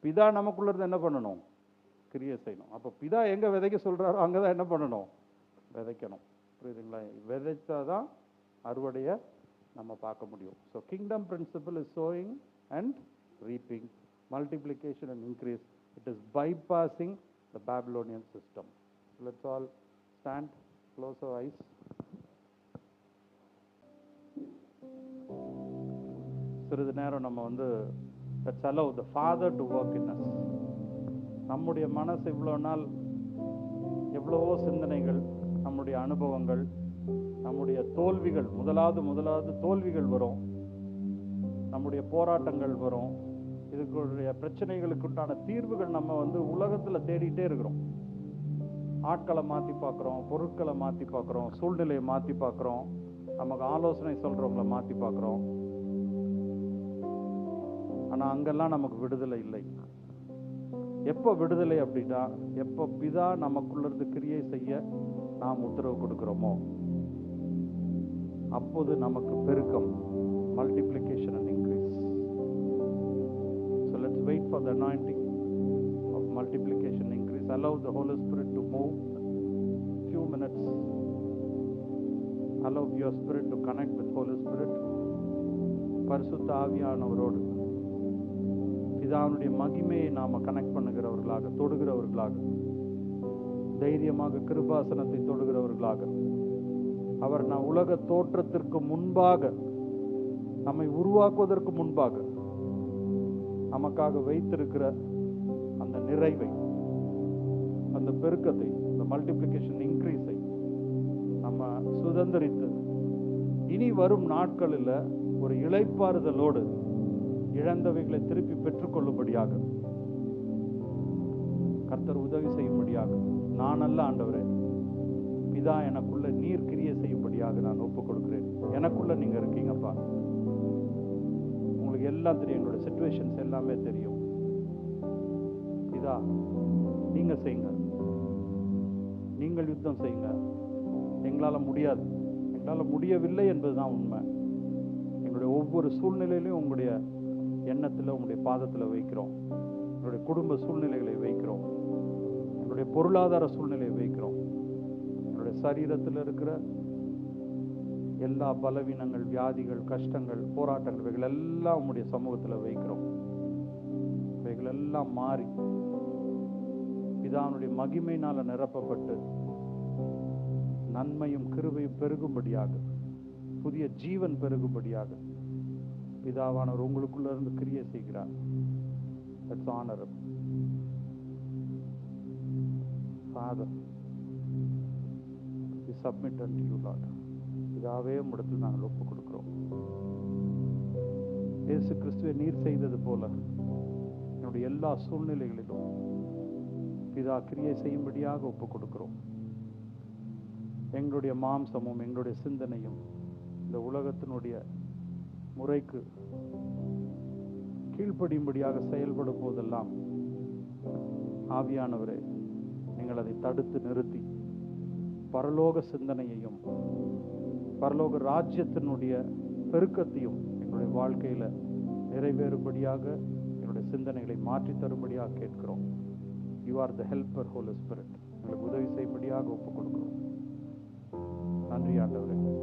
பிதா நமக்குள்ள இருந்து என்ன பண்ணணும்? கிரியை செய்யணும். அப்போ பிதா எங்க விதைக்க சொல்றாரோ அங்கதான் என்ன பண்ணணும்? விதைக்கணும். புரியுதுங்களா? விதைச்சாதான் அறுவடையை நம்ம பார்க்க முடியும். So kingdom principle is sowing and reaping, multiplication and increase. It is bypassing the Babylonian system. Let's all stand, close our eyes. சிறிது நேரம் நம்ம வந்து let's allow the Father to work in us. நம்முடைய மனசு இவ்வளோ நாள் எவ்வளவோ சிந்தனைகள், நம்முடைய அனுபவங்கள், நம்முடைய தோல்விகள், முதலாவது தோல்விகள் வரும், நம்முடைய போராட்டங்கள் வரும், இதுக்குடைய பிரச்சனைகளுக்குண்டான தீர்வுகள் நம்ம வந்து உலகத்துல தேடிட்டே இருக்கிறோம். ஆட்களை மாற்றி பார்க்குறோம், பொருட்களை மாற்றி பார்க்குறோம், சூழ்நிலையை மாற்றி பார்க்குறோம், நமக்கு ஆலோசனை சொல்கிறவங்களை மாற்றி பார்க்குறோம். ஆனால் அங்கெல்லாம் நமக்கு விடுதலை இல்லை. எப்போ விடுதலை அப்படின்னா, எப்போ பிதா நமக்குள்ளது கிரியை செய்ய நாம் உத்தரவு கொடுக்கிறோமோ அப்போது நமக்கு பெருக்கம், multiplication and increase. So let's wait for the anointing of multiplication and increase. Allow the Holy Spirit to move. Few minutes. Allow your spirit to connect with Holy Spirit. பரிசுத்த ஆவியானவரோடு பிதாவுடைய மகிமையை நாம கனெக்ட் பண்ணுகிறவர்களாக, தொடுகிறவர்களாக, தைரியமாக கிருபாசனத்தை தொடுகிறவர்களாக, அவர் நான் உலக தோற்றத்திற்கு முன்பாக, நம்மை உருவாக்குவதற்கு முன்பாக நமக்காக வைத்திருக்கிற அந்த நிறைவை, அந்த பெருக்கத்தை, அந்த மல்டிப்ளிகேஷன் இன்க்ரீஸை நம்ம சுதந்திரித்து இனி வரும் நாட்களில் ஒரு இளைப்பாறுதலோடு இழந்தவைகளை திருப்பி பெற்றுக்கொள்ளும்படியாக கர்த்தர் உதவி செய்யும்படியாக, நான் அல்ல ஆண்டவரே, பிதா எனக்குள்ள நீர் கிரியை செய்யும்படியாக நான் ஒப்புக் கொடுக்கிறேன். எனக்குள்ள நீங்க இருக்கீங்கப்பா. உங்களுக்கு எல்லாம் தெரியும், என்னோட சிச்சுவேஷன்ஸ் எல்லாமே தெரியும். பிதா நீங்க செய்யுங்க, நீங்கள் யுத்தம் செய்யுங்க. எங்களால முடியாது, எங்களால முடியவில்லை என்பதுதான் உண்மை. எங்களுடைய ஒவ்வொரு சூழ்நிலையிலையும் உங்களுடைய எண்ணத்தில், உங்களுடைய பாதத்தில் வைக்கிறோம். எங்களுடைய குடும்ப சூழ்நிலைகளை வைக்கிறோம், எங்களுடைய பொருளாதார சூழ்நிலையை வைக்கிறோம், என்னுடைய சரீரத்தில் இருக்கிற எல்லா பலவீனங்கள், வியாதிகள், கஷ்டங்கள், போராட்டங்கள், இவைகள் எல்லாம் உங்களுடைய சமூகத்தில் வைக்கிறோம். இவைகள் எல்லாம் மாறி பிதானுடைய மகிமையினால நிரப்பப்பட்டு நன்மையும் கிருபையும் பெருகும்படியாக, புதிய ஜீவன் பெருகும்படியாக பிதாவானவர் உங்களுக்குள்ள இருந்து கிரியை செய்கிறார். Let's honor him. Father, we submit unto you, Lord. பிதாவே உம்மிடத்தில் நாங்கள் ஒப்புக் கொடுக்கிறோம். இயேசு கிறிஸ்துவை நீர் செய்தது போல என்னுடைய எல்லா சூழ்நிலைகளிலும் பிதா கிரியை செய்யும்படியாக ஒப்புக் கொடுக்கிறோம். எங்களுடைய மாம்சமும் எங்களுடைய சிந்தனையும் இந்த உலகத்தினுடைய முறைக்கு கீழ்ப்படியும்படியாக செயல்படும் போதெல்லாம் ஆவியானவரே நீங்கள் அதை தடுத்து நிறுத்தி பரலோக சிந்தனையையும் பரலோக ராஜ்யத்தினுடைய பெருக்கத்தையும் எங்களுடைய வாழ்க்கையில நிறைவேறும்படியாக என்னுடைய சிந்தனைகளை மாற்றி தரும்படியாக கேட்கிறோம். You are the helper, Holy Spirit. எங்களுக்கு உதவி செய்யும்படியாக ஒப்புக் கொடுக்கிறோம். நன்றி ஆண்டவரே.